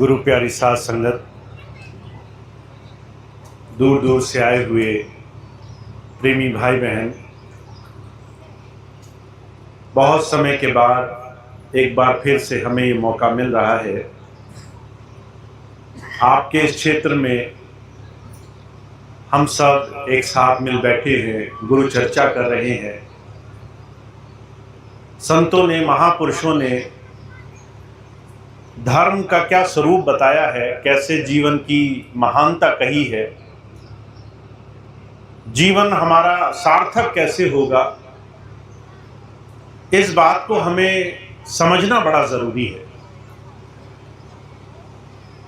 गुरु प्यारी साध संगत, दूर दूर से आए हुए प्रेमी भाई बहन, बहुत समय के बाद एक बार फिर से हमें ये मौका मिल रहा है आपके इस क्षेत्र में हम सब एक साथ मिल बैठे हैं, गुरु चर्चा कर रहे हैं। संतों ने, महापुरुषों ने धर्म का क्या स्वरूप बताया है, कैसे जीवन की महानता कही है, जीवन हमारा सार्थक कैसे होगा, इस बात को हमें समझना बड़ा जरूरी है।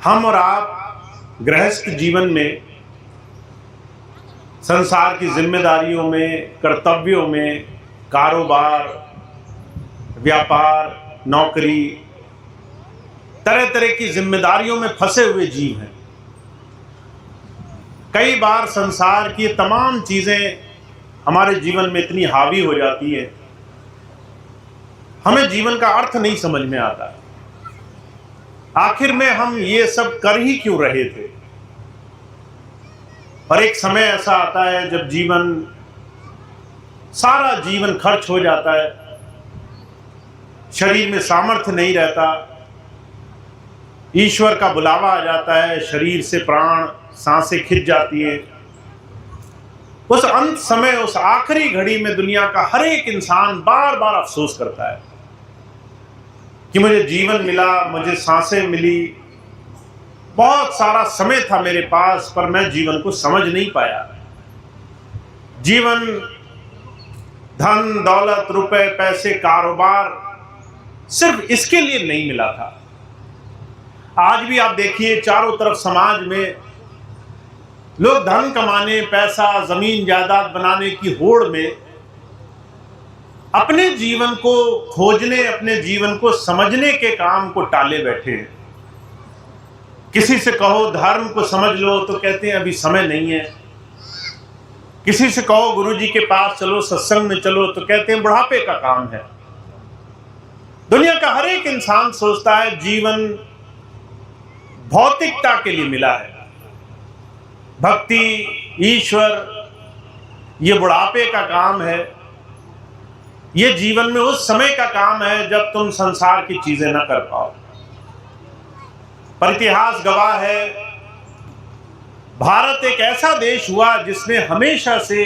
हम और आप गृहस्थ जीवन में, संसार की जिम्मेदारियों में, कर्तव्यों में, कारोबार, व्यापार, नौकरी, तरह तरह की जिम्मेदारियों में फंसे हुए जीव हैं। कई बार संसार की तमाम चीजें हमारे जीवन में इतनी हावी हो जाती है, हमें जीवन का अर्थ नहीं समझ में आता। आखिर में हम ये सब कर ही क्यों रहे थे। और एक समय ऐसा आता है जब सारा जीवन खर्च हो जाता है, शरीर में सामर्थ्य नहीं रहता, ईश्वर का बुलावा आ जाता है, शरीर से प्राण, सांसें खिंच जाती हैं। उस अंत समय, उस आखिरी घड़ी में दुनिया का हर एक इंसान बार बार अफसोस करता है कि मुझे जीवन मिला, मुझे सांसें मिली, बहुत सारा समय था मेरे पास, पर मैं जीवन को समझ नहीं पाया। जीवन धन, दौलत, रुपए, पैसे, कारोबार सिर्फ इसके लिए नहीं मिला था। आज भी आप देखिए, चारों तरफ समाज में लोग धन कमाने, पैसा, जमीन जायदाद बनाने की होड़ में अपने जीवन को खोजने, अपने जीवन को समझने के काम को टाले बैठे हैं। किसी से कहो धर्म को समझ लो तो कहते हैं अभी समय नहीं है। किसी से कहो गुरुजी के पास चलो, सत्संग में चलो, तो कहते हैं बुढ़ापे का काम है। दुनिया का हर एक इंसान सोचता है जीवन भौतिकता के लिए मिला है, भक्ति, ईश्वर ये बुढ़ापे का काम है, ये जीवन में उस समय का काम है जब तुम संसार की चीजें न कर पाओ। पर इतिहास गवाह है, भारत एक ऐसा देश हुआ जिसने हमेशा से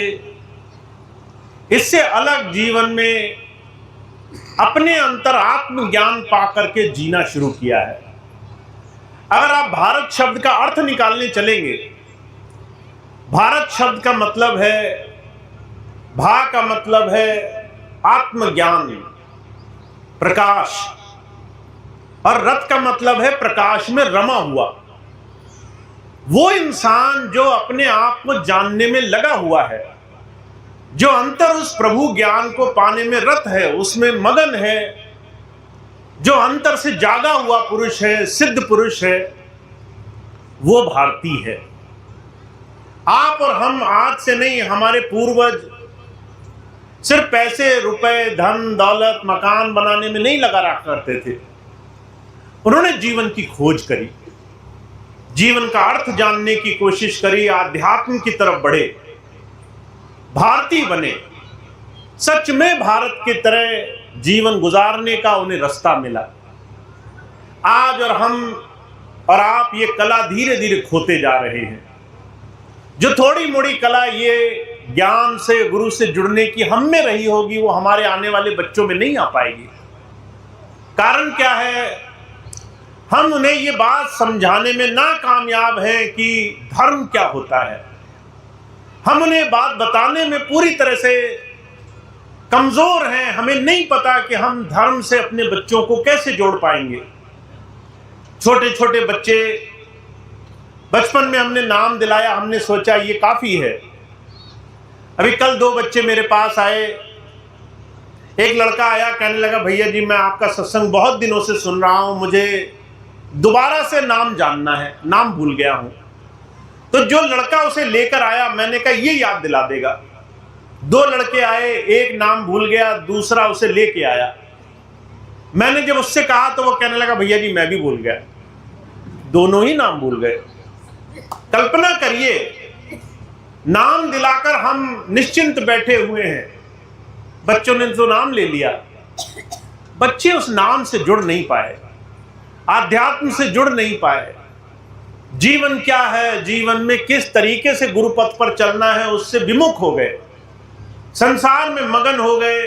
इससे अलग जीवन में अपने अंतर आत्मज्ञान पाकर के जीना शुरू किया है। अगर आप भारत शब्द का अर्थ निकालने चलेंगे, भारत शब्द का मतलब है, भा का मतलब है आत्मज्ञान, प्रकाश, और रत का मतलब है प्रकाश में रमा हुआ। वो इंसान जो अपने आप को जानने में लगा हुआ है, जो अंतर उस प्रभु ज्ञान को पाने में रत है, उसमें मगन है, जो अंतर से जागा हुआ पुरुष है, सिद्ध पुरुष है, वो भारतीय है। आप और हम आज से नहीं, हमारे पूर्वज सिर्फ पैसे, रुपए, धन, दौलत, मकान बनाने में नहीं लगा रहा करते थे। उन्होंने जीवन की खोज करी, जीवन का अर्थ जानने की कोशिश करी, आध्यात्म की तरफ बढ़े, भारतीय बने। सच में भारत की तरह जीवन गुजारने का उन्हें रास्ता मिला। आज और हम और आप ये कला धीरे धीरे खोते जा रहे हैं। जो थोड़ी मोड़ी कला ये ज्ञान से, गुरु से जुड़ने की हम में रही होगी, वो हमारे आने वाले बच्चों में नहीं आ पाएगी। कारण क्या है? हम उन्हें ये बात समझाने में नाकामयाब हैं कि धर्म क्या होता है। हम उन्हें बात बताने में पूरी तरह से कमजोर हैं। हमें नहीं पता कि हम धर्म से अपने बच्चों को कैसे जोड़ पाएंगे। छोटे छोटे बच्चे, बचपन में हमने नाम दिलाया, हमने सोचा ये काफी है। अभी कल 2 बच्चे मेरे पास आए। एक लड़का आया, कहने लगा भैया जी मैं आपका सत्संग बहुत दिनों से सुन रहा हूं, मुझे दोबारा से नाम जानना है, नाम भूल गया हूं। तो जो लड़का उसे लेकर आया, मैंने कहा ये याद दिला देगा। 2 लड़के आए, एक नाम भूल गया, दूसरा उसे लेके आया। मैंने जब उससे कहा तो वो कहने लगा भैया जी मैं भी भूल गया। दोनों ही नाम भूल गए। कल्पना करिए, नाम दिलाकर हम निश्चिंत बैठे हुए हैं, बच्चों ने तो नाम ले लिया, बच्चे उस नाम से जुड़ नहीं पाए, आध्यात्म से जुड़ नहीं पाए। जीवन क्या है, जीवन में किस तरीके से गुरुपथ पर चलना है, उससे विमुख हो गए, संसार में मगन हो गए।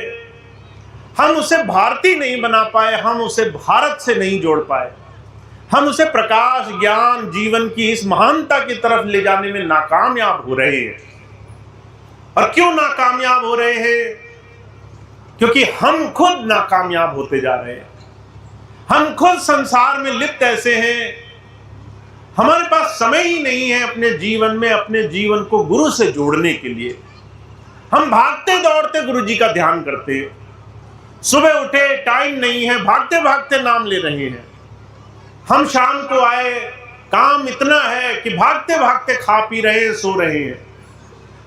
हम उसे भारतीय नहीं बना पाए, हम उसे भारत से नहीं जोड़ पाए, हम उसे प्रकाश ज्ञान जीवन की इस महानता की तरफ ले जाने में नाकामयाब हो रहे हैं। और क्यों नाकामयाब हो रहे हैं? क्योंकि हम खुद नाकामयाब होते जा रहे हैं। हम खुद संसार में लिप्त ऐसे हैं, हमारे पास समय ही नहीं है अपने जीवन में अपने जीवन को गुरु से जोड़ने के लिए। हम भागते दौड़ते गुरु जी का ध्यान करते हैं, सुबह उठे टाइम नहीं है, भागते भागते नाम ले रहे हैं। हम शाम को आए, काम इतना है कि भागते भागते खा पी रहे हैं, सो रहे हैं।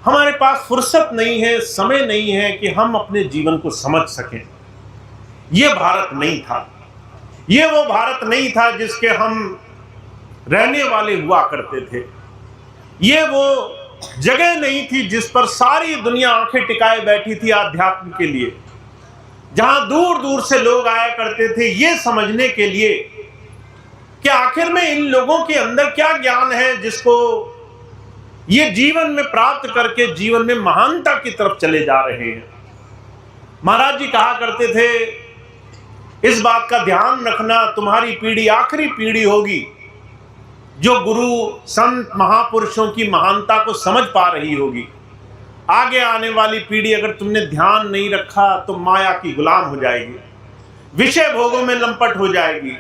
हमारे पास फुर्सत नहीं है, समय नहीं है कि हम अपने जीवन को समझ सकें। ये भारत नहीं था, ये वो भारत नहीं था जिसके हम रहने वाले हुआ करते थे। ये वो जगह नहीं थी जिस पर सारी दुनिया आंखें टिकाए बैठी थी आध्यात्म के लिए, जहां दूर दूर से लोग आया करते थे ये समझने के लिए कि आखिर में इन लोगों के अंदर क्या ज्ञान है जिसको ये जीवन में प्राप्त करके जीवन में महानता की तरफ चले जा रहे हैं। महाराज जी कहा करते थे, इस बात का ध्यान रखना, तुम्हारी पीढ़ी आखिरी पीढ़ी होगी जो गुरु संत महापुरुषों की महानता को समझ पा रही होगी। आगे आने वाली पीढ़ी अगर तुमने ध्यान नहीं रखा तो माया की गुलाम हो जाएगी, विषय भोगों में लंपट हो जाएगी,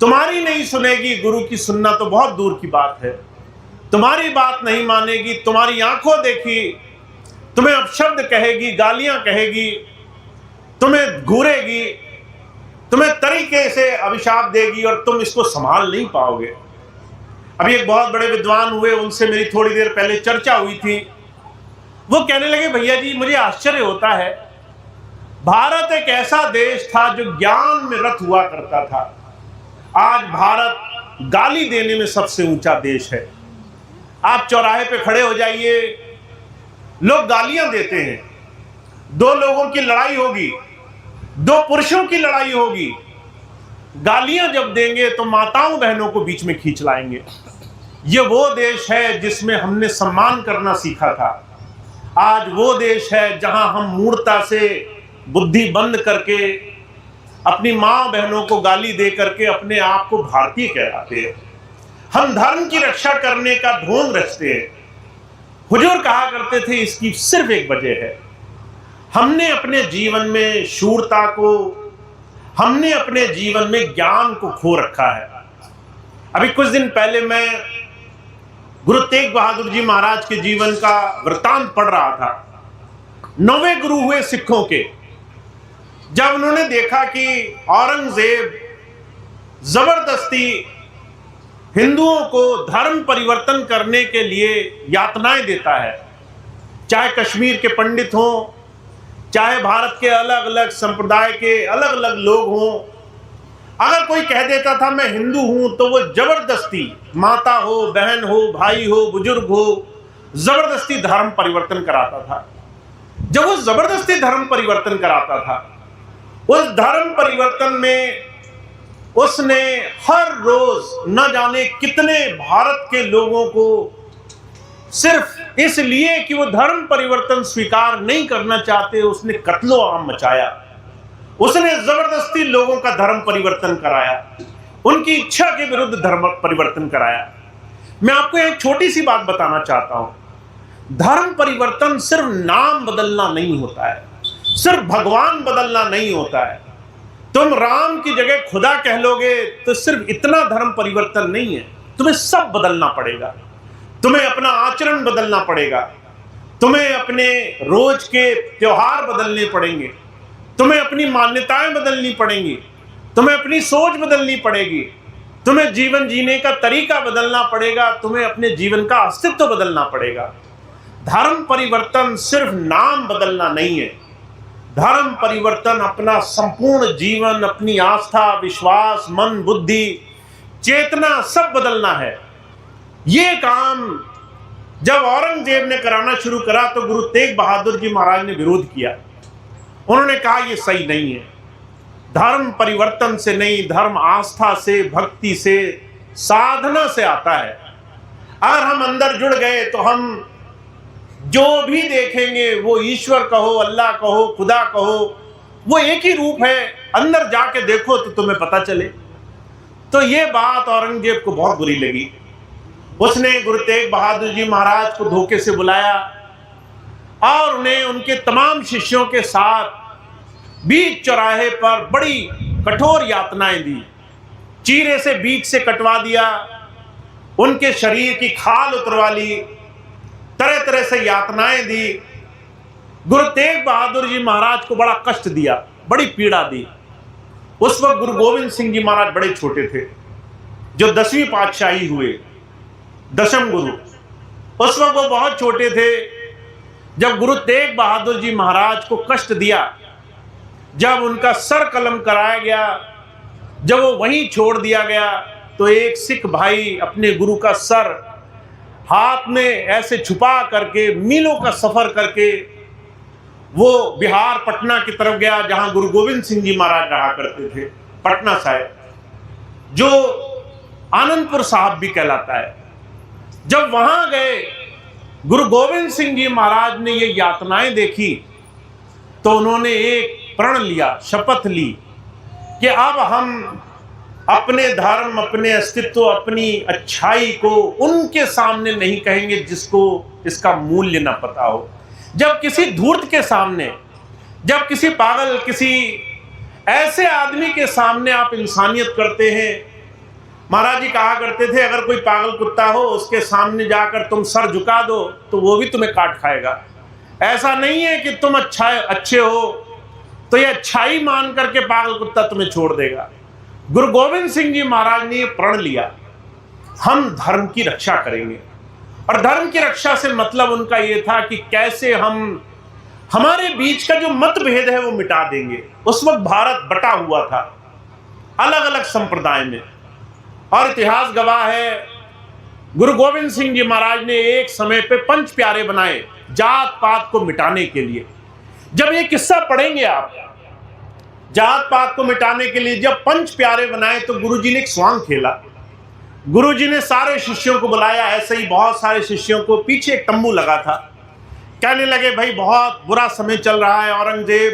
तुम्हारी नहीं सुनेगी। गुरु की सुनना तो बहुत दूर की बात है, तुम्हारी बात नहीं मानेगी, तुम्हारी आंखों देखी, तुम्हें अपशब्द कहेगी, गालियां कहेगी, तुम्हें घूरेगी, तुम्हें तरीके से अभिशाप देगी और तुम इसको संभाल नहीं पाओगे। अभी एक बहुत बड़े विद्वान हुए, उनसे मेरी थोड़ी देर पहले चर्चा हुई थी। वो कहने लगे, भैया जी मुझे आश्चर्य होता है, भारत एक ऐसा देश था जो ज्ञान में रत हुआ करता था, आज भारत गाली देने में सबसे ऊंचा देश है। आप चौराहे पे खड़े हो जाइए, लोग गालियां देते हैं। दो लोगों की लड़ाई होगी, दो पुरुषों की लड़ाई होगी, गालियां जब देंगे तो माताओं बहनों को बीच में खींच लाएंगे। ये वो देश है जिसमें हमने सम्मान करना सीखा था। आज वो देश है जहां हम मूर्खता से बुद्धि बंद करके अपनी माँ बहनों को गाली दे करके अपने आप को भारतीय कहलाते हैं। हम धर्म की रक्षा करने का ढोंग रचते हैं। हुजूर कहा करते थे, इसकी सिर्फ एक वजह है, हमने अपने जीवन में शूरता को, हमने अपने जीवन में ज्ञान को खो रखा है। अभी कुछ दिन पहले मैं गुरु तेग बहादुर जी महाराज के जीवन का वृतांत पढ़ रहा था। 9वें गुरु हुए सिखों के। जब उन्होंने देखा कि औरंगजेब जबरदस्ती हिंदुओं को धर्म परिवर्तन करने के लिए यातनाएं देता है, चाहे कश्मीर के पंडित हों, चाहे भारत के अलग अलग संप्रदाय के अलग अलग लोग हों, अगर कोई कह देता था मैं हिंदू हूं तो वो जबरदस्ती, माता हो, बहन हो, भाई हो, बुजुर्ग हो, जबरदस्ती धर्म परिवर्तन कराता था। जब वो जबरदस्ती धर्म परिवर्तन कराता था, उस धर्म परिवर्तन में उसने हर रोज न जाने कितने भारत के लोगों को सिर्फ इसलिए कि वो धर्म परिवर्तन स्वीकार नहीं करना चाहते, उसने कत्लो आम मचाया। उसने जबरदस्ती लोगों का धर्म परिवर्तन कराया, उनकी इच्छा के विरुद्ध धर्म परिवर्तन कराया। मैं आपको एक छोटी सी बात बताना चाहता हूं, धर्म परिवर्तन सिर्फ नाम बदलना नहीं होता है, सिर्फ भगवान बदलना नहीं होता है। तुम राम की जगह खुदा कह लोगे तो सिर्फ इतना धर्म परिवर्तन नहीं है, तुम्हें सब बदलना पड़ेगा। तुम्हें अपना आचरण बदलना पड़ेगा, तुम्हें अपने रोज के त्योहार बदलने पड़ेंगे, तुम्हें अपनी मान्यताएं बदलनी पड़ेंगी, तुम्हें अपनी सोच बदलनी पड़ेगी, तुम्हें जीवन जीने का तरीका बदलना पड़ेगा, तुम्हें अपने जीवन का अस्तित्व बदलना पड़ेगा। धर्म परिवर्तन सिर्फ नाम बदलना नहीं है, धर्म परिवर्तन अपना संपूर्ण जीवन, अपनी आस्था, विश्वास, मन, बुद्धि, चेतना सब बदलना है। ये काम जब औरंगजेब ने कराना शुरू करा तो गुरु तेग बहादुर जी महाराज ने विरोध किया। उन्होंने कहा ये सही नहीं है, धर्म परिवर्तन से नहीं, धर्म आस्था से, भक्ति से, साधना से आता है। अगर हम अंदर जुड़ गए तो हम जो भी देखेंगे वो ईश्वर कहो, अल्लाह कहो, खुदा कहो, वो एक ही रूप है। अंदर जाके देखो तो तुम्हें पता चले। तो ये बात औरंगजेब को बहुत बुरी लगी। उसने गुरु तेग बहादुर जी महाराज को धोखे से बुलाया और उन्हें उनके तमाम शिष्यों के साथ बीच चौराहे पर बड़ी कठोर यातनाएं दी। चीरे से बीच से कटवा दिया, उनके शरीर की खाल उतरवा ली, तरह तरह से यातनाएं दी। गुरु तेग बहादुर जी महाराज को बड़ा कष्ट दिया, बड़ी पीड़ा दी। उस वक्त गुरु गोविंद सिंह जी महाराज बड़े छोटे थे, जो 10वीं पातशाही हुए, दशम गुरु। उस वक्त वो बहुत छोटे थे जब गुरु तेग बहादुर जी महाराज को कष्ट दिया। जब उनका सर कलम कराया गया, जब वो वहीं छोड़ दिया गया, तो एक सिख भाई अपने गुरु का सर हाथ में ऐसे छुपा करके मीलों का सफर करके वो बिहार पटना की तरफ गया, जहां गुरु गोविंद सिंह जी महाराज रहा करते थे, पटना साहिब, जो आनंदपुर साहब भी कहलाता है। जब वहां गए, गुरु गोविंद सिंह जी महाराज ने ये यातनाएं देखी तो उन्होंने एक प्रण लिया, शपथ ली कि अब हम अपने धर्म, अपने अस्तित्व, अपनी अच्छाई को उनके सामने नहीं कहेंगे जिसको इसका मूल्य ना पता हो। जब किसी धूर्त के सामने, जब किसी पागल, किसी ऐसे आदमी के सामने आप इंसानियत करते हैं, महाराज जी कहा करते थे अगर कोई पागल कुत्ता हो उसके सामने जाकर तुम सर झुका दो तो वो भी तुम्हें काट खाएगा। ऐसा नहीं है कि तुम अच्छे हो तो ये अच्छाई मान करके पागल कुत्ता तुम्हें छोड़ देगा। गुरु गोविंद सिंह जी महाराज ने प्रण लिया, हम धर्म की रक्षा करेंगे। और धर्म की रक्षा से मतलब उनका ये था कि कैसे हम हमारे बीच का जो मतभेद है वो मिटा देंगे। उस वक्त भारत बटा हुआ था अलग अलग संप्रदाय में, और इतिहास गवाह है गुरु गोविंद सिंह जी महाराज ने एक समय पे पंच प्यारे बनाए जात पात को मिटाने के लिए। जब ये किस्सा पढ़ेंगे आप, जात पात को मिटाने के लिए जब पंच प्यारे बनाए तो गुरुजी ने एक स्वांग खेला। गुरुजी ने सारे शिष्यों को बुलाया, ऐसे ही बहुत सारे शिष्यों को, पीछे एक तंबू लगा था। कहने लगे भाई बहुत बुरा समय चल रहा है, औरंगजेब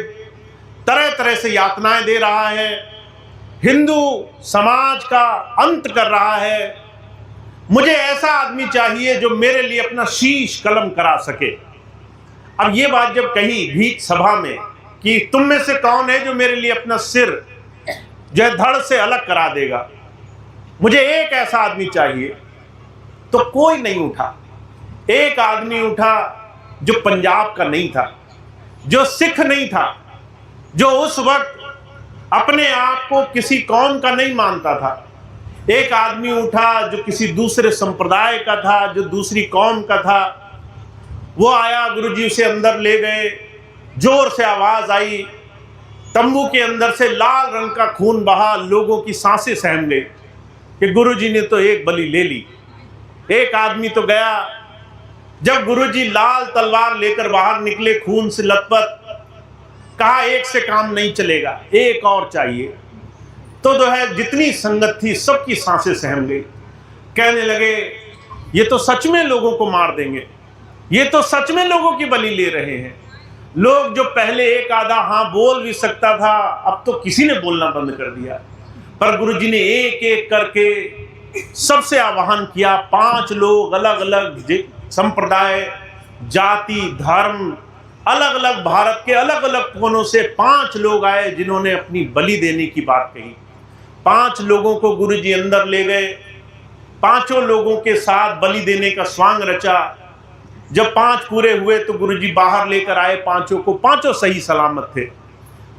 तरह तरह से यातनाएं दे रहा है, हिंदू समाज का अंत कर रहा है, मुझे ऐसा आदमी चाहिए जो मेरे लिए अपना शीश कलम करा सके। अब ये बात जब कही भीख सभा में कि तुम में से कौन है जो मेरे लिए अपना सिर जो है धड़ से अलग करा देगा, मुझे एक ऐसा आदमी चाहिए, तो कोई नहीं उठा। एक आदमी उठा जो पंजाब का नहीं था, जो सिख नहीं था, जो उस वक्त अपने आप को किसी कौम का नहीं मानता था। एक आदमी उठा जो किसी दूसरे संप्रदाय का था, जो दूसरी कौम का था। वो आया, गुरुजी उसे अंदर ले गए, जोर से आवाज आई, तंबू के अंदर से लाल रंग का खून बहा, लोगों की सांसें सहम गई कि गुरुजी ने तो एक बलि ले ली। एक आदमी तो गया। जब गुरुजी लाल तलवार लेकर बाहर निकले, खून से लथपथ, कहा एक से काम नहीं चलेगा, एक और चाहिए। तो जो है जितनी संगत थी सबकी सांसें सहम गई। कहने लगे ये तो सच में लोगों को मार देंगे, ये तो सच में लोगों की बलि ले रहे हैं। लोग जो पहले एक आधा हाँ बोल भी सकता था, अब तो किसी ने बोलना बंद कर दिया। पर गुरुजी ने एक एक करके सबसे आह्वान किया। 5 लोग, अलग अलग संप्रदाय, जाति, धर्म, अलग अलग भारत के अलग अलग कोनों से 5 लोग आए जिन्होंने अपनी बलि देने की बात कही। 5 लोगों को गुरुजी अंदर ले गए, 5 लोगों के साथ बलि देने का स्वांग रचा। जब 5 पूरे हुए तो गुरुजी बाहर लेकर आए 5 को। 5 सही सलामत थे।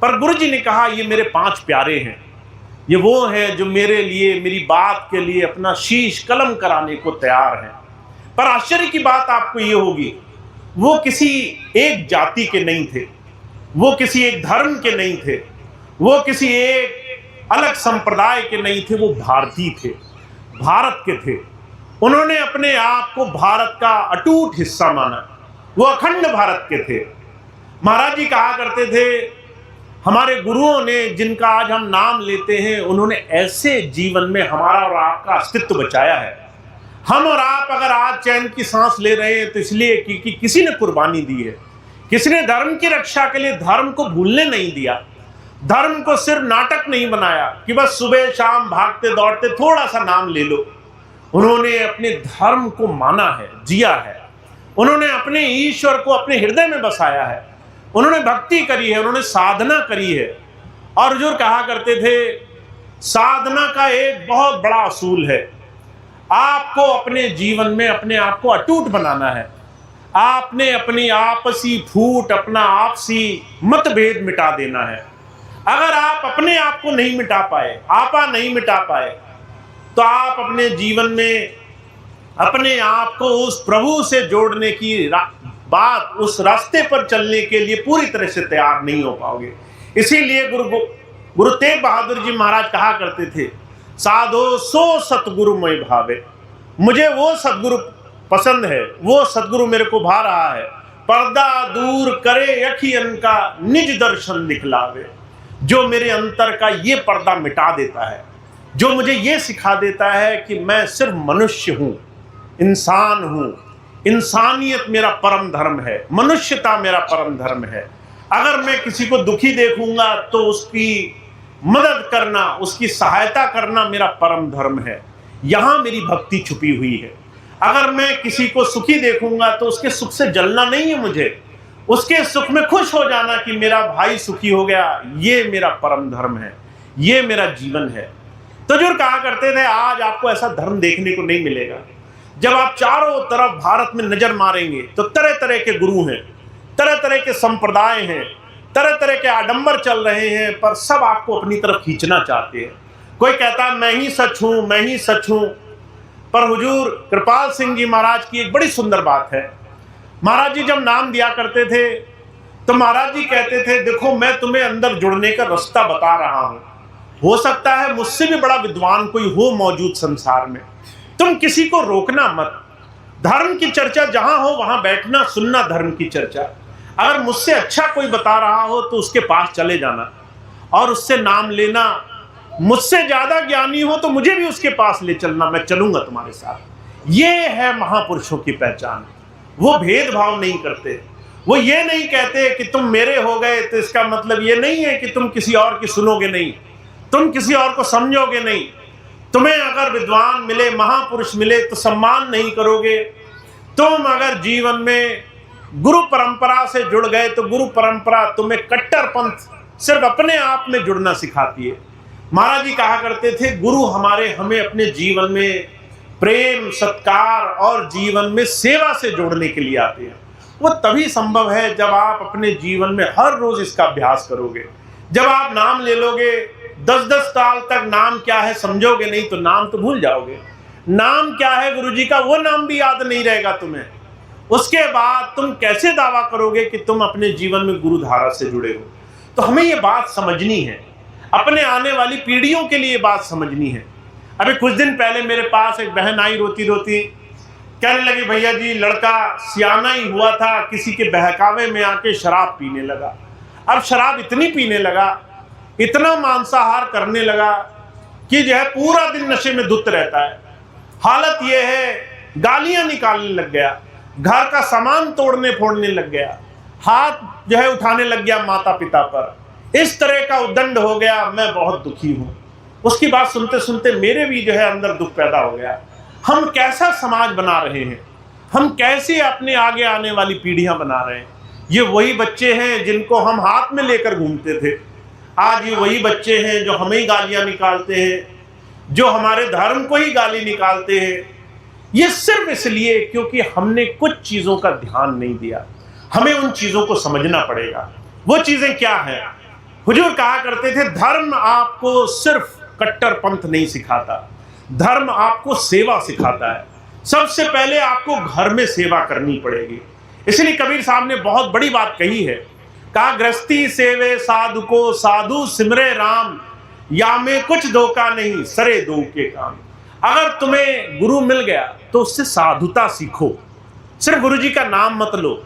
पर गुरुजी ने कहा ये मेरे 5 प्यारे हैं, ये वो हैं जो मेरे लिए, मेरी बात के लिए अपना शीश कलम कराने को तैयार हैं। पर आश्चर्य की बात आपको ये होगी, वो किसी एक जाति के नहीं थे, वो किसी एक धर्म के नहीं थे, वो किसी एक अलग संप्रदाय के नहीं थे, वो भारतीय थे। भारत के थे। उन्होंने अपने आप को भारत का अटूट हिस्सा माना, वो अखंड भारत के थे। महाराज जी कहा करते थे, हमारे गुरुओं ने जिनका आज हम नाम लेते हैं, उन्होंने ऐसे जीवन में हमारा और आपका अस्तित्व बचाया है। हम और आप अगर आज चैन की सांस ले रहे हैं तो इसलिए कि किसी ने कुर्बानी दी है, किसी ने धर्म की रक्षा के लिए धर्म को भूलने नहीं दिया, धर्म को सिर्फ नाटक नहीं बनाया कि बस सुबह शाम भागते दौड़ते थोड़ा सा नाम ले लो। उन्होंने अपने धर्म को माना है, जिया है। उन्होंने अपने ईश्वर को अपने हृदय में बसाया है, उन्होंने भक्ति करी है, उन्होंने साधना करी है। और हुजूर कहा करते थे, साधना का एक बहुत बड़ा असूल है, आपको अपने जीवन में अपने आप को अटूट बनाना है। आपने अपनी आपसी फूट, अपना आपसी मतभेद मिटा देना है। अगर आप अपने आप को नहीं मिटा पाए, आपा नहीं मिटा पाए, तो आप अपने जीवन में अपने आप को उस प्रभु से जोड़ने की बात, उस रास्ते पर चलने के लिए पूरी तरह से तैयार नहीं हो पाओगे। इसीलिए गुरु तेग बहादुर जी महाराज कहा करते थे, साधो सो सतगुरु मैं भावे। मुझे वो सतगुरु पसंद है, वो सतगुरु मेरे को भा रहा है, पर्दा दूर करे अखियन का निज दर्शन दिखलावे। जो मेरे अंतर का ये पर्दा मिटा देता है, जो मुझे ये सिखा देता है कि मैं सिर्फ मनुष्य हूँ, इंसान हूँ, इंसानियत मेरा परम धर्म है, मनुष्यता मेरा परम धर्म है। अगर मैं किसी को दुखी देखूंगा तो उसकी मदद करना, उसकी सहायता करना मेरा परम धर्म है। यहाँ मेरी भक्ति छुपी हुई है। अगर मैं किसी को सुखी देखूंगा तो उसके सुख से जलना नहीं है, मुझे उसके सुख में खुश हो जाना कि मेरा भाई सुखी हो गया, ये मेरा परम धर्म है, ये मेरा जीवन है। तो जो कहा करते थे, आज आपको ऐसा धर्म देखने को नहीं मिलेगा। जब आप चारों तरफ भारत में नजर मारेंगे तो तरह तरह के गुरु हैं, तरह तरह के संप्रदाय हैं, तरह तरह के आडंबर चल रहे हैं, पर सब आपको अपनी तरफ खींचना चाहते हैं। कोई कहता है मैं ही सच हूं, मैं ही सच हूं। पर हुजूर कृपाल सिंह जी महाराज की एक बड़ी सुंदर बात है। महाराज जी जब नाम दिया करते थे तो महाराज जी कहते थे, देखो मैं तुम्हें अंदर जुड़ने का रास्ता बता रहा हूं, हो सकता है मुझसे भी बड़ा विद्वान कोई हो मौजूद संसार में, तुम किसी को रोकना मत। धर्म की चर्चा जहां हो वहां बैठना, सुनना धर्म की चर्चा। अगर मुझसे अच्छा कोई बता रहा हो तो उसके पास चले जाना और उससे नाम लेना। मुझसे ज्यादा ज्ञानी हो तो मुझे भी उसके पास ले चलना, मैं चलूंगा तुम्हारे साथ। ये है महापुरुषों की पहचान। वो भेदभाव नहीं करते, वो ये नहीं कहते कि तुम मेरे हो गए तो इसका मतलब ये नहीं है कि तुम किसी और की सुनोगे नहीं, तुम किसी और को समझोगे नहीं। तुम्हें अगर विद्वान मिले, महापुरुष मिले तो सम्मान नहीं करोगे। तुम अगर जीवन में गुरु परंपरा से जुड़ गए तो गुरु परंपरा तुम्हें कट्टरपंथ सिर्फ अपने आप में जुड़ना सिखाती है। महाराज जी कहा करते थे, गुरु हमें अपने जीवन में प्रेम, सत्कार और जीवन में सेवा से जोड़ने के लिए आते हैं। वो तभी संभव है जब आप अपने जीवन में हर रोज इसका अभ्यास करोगे। जब आप नाम ले लोगे, 10-10 साल तक नाम क्या है समझोगे नहीं तो नाम तो भूल जाओगे। नाम क्या है गुरुजी का, वो नाम भी याद नहीं रहेगा तुम्हें। उसके बाद तुम कैसे दावा करोगे कि तुम अपने जीवन में गुरु धारा से जुड़े हो। तो हमें ये बात समझनी है, अपने आने वाली पीढ़ियों के लिए बात समझनी है। अभी कुछ दिन पहले मेरे पास एक बहन आई रोती रोती, कहने लगी, भैया जी लड़का सियाना ही हुआ था, किसी के बहकावे में आके शराब पीने लगा। अब शराब इतनी पीने लगा, इतना मांसाहार करने लगा कि जो है पूरा दिन नशे में धुत रहता है। हालत यह है, गालियां निकालने लग गया, घर का सामान तोड़ने फोड़ने लग गया, हाथ जो है उठाने लग गया माता पिता पर। इस तरह का उद्दंड हो गया। मैं बहुत दुखी हूं। उसकी बात सुनते सुनते मेरे भी जो है अंदर दुख पैदा हो गया। हम कैसा समाज बना रहे हैं, हम कैसे अपने आगे आने वाली पीढ़ियां बना रहे हैं। ये वही बच्चे हैं जिनको हम हाथ में लेकर घूमते थे, आज ये वही बच्चे हैं जो हमें ही गालियां निकालते हैं, जो हमारे धर्म को ही गाली निकालते हैं। ये सिर्फ इसलिए क्योंकि हमने कुछ चीजों का ध्यान नहीं दिया। हमें उन चीजों को समझना पड़ेगा। वो चीजें क्या हैं? हुजूर कहा करते थे, धर्म आपको सिर्फ कट्टरपंथ नहीं सिखाता, धर्म आपको सेवा सिखाता है। सबसे पहले आपको घर में सेवा करनी पड़ेगी। इसलिए कबीर साहब ने बहुत बड़ी बात कही है, कहा गृहस्थी सेवे साधु को, साधु सिमरे राम, या में कुछ धोखा नहीं सरे दो के काम। अगर तुम्हें गुरु मिल गया तो उससे साधुता सीखो। सिर्फ गुरु जी का नाम मत लो,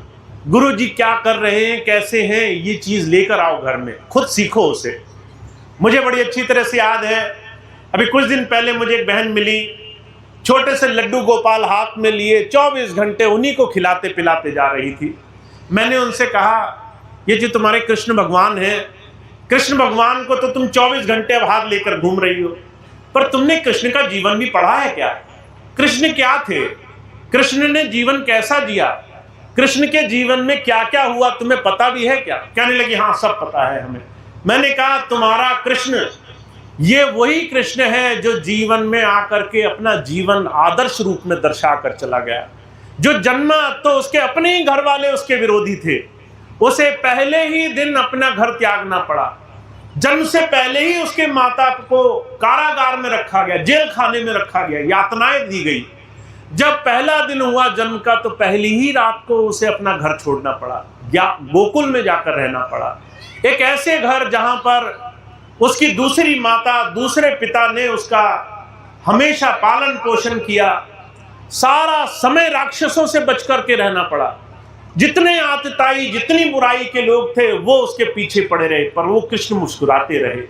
गुरु जी क्या कर रहे हैं, कैसे हैं, ये चीज लेकर आओ घर में, खुद सीखो उसे। मुझे बड़ी अच्छी तरह से याद है, अभी कुछ दिन पहले मुझे एक बहन मिली, छोटे से लड्डू गोपाल हाथ में लिए 24 घंटे उन्हीं को खिलाते पिलाते जा रही थी। मैंने उनसे कहा, ये जो तुम्हारे कृष्ण भगवान हैं, कृष्ण भगवान को तो तुम 24 घंटे अब हाथ लेकर घूम रही हो, पर तुमने कृष्ण का जीवन भी पढ़ा है क्या? कृष्ण क्या थे? कृष्ण ने जीवन कैसा जिया? कृष्ण के जीवन में क्या क्या हुआ तुम्हें पता भी है क्या? कहने लगी, हाँ सब पता है हमें। मैंने कहा, तुम्हारा कृष्ण ये वही कृष्ण है जो जीवन में आकर के अपना जीवन आदर्श रूप में दर्शा कर चला गया। जो जन्मा तो उसके अपने ही घर वाले उसके विरोधी थे, उसे पहले ही दिन अपना घर त्यागना पड़ा, जन्म से पहले ही उसके माता को कारागार में रखा गया, जेल खाने में रखा गया, यातनाएं दी गई। जब पहला दिन हुआ जन्म का तो पहली ही रात को उसे अपना घर छोड़ना पड़ा, या गोकुल में जाकर रहना पड़ा, एक ऐसे घर जहां पर उसकी दूसरी माता, दूसरे पिता ने उसका हमेशा पालन पोषण किया। सारा समय राक्षसों से बच करके रहना पड़ा। जितने आतताई, जितनी बुराई के लोग थे वो उसके पीछे पड़े रहे, पर वो कृष्ण मुस्कुराते रहे।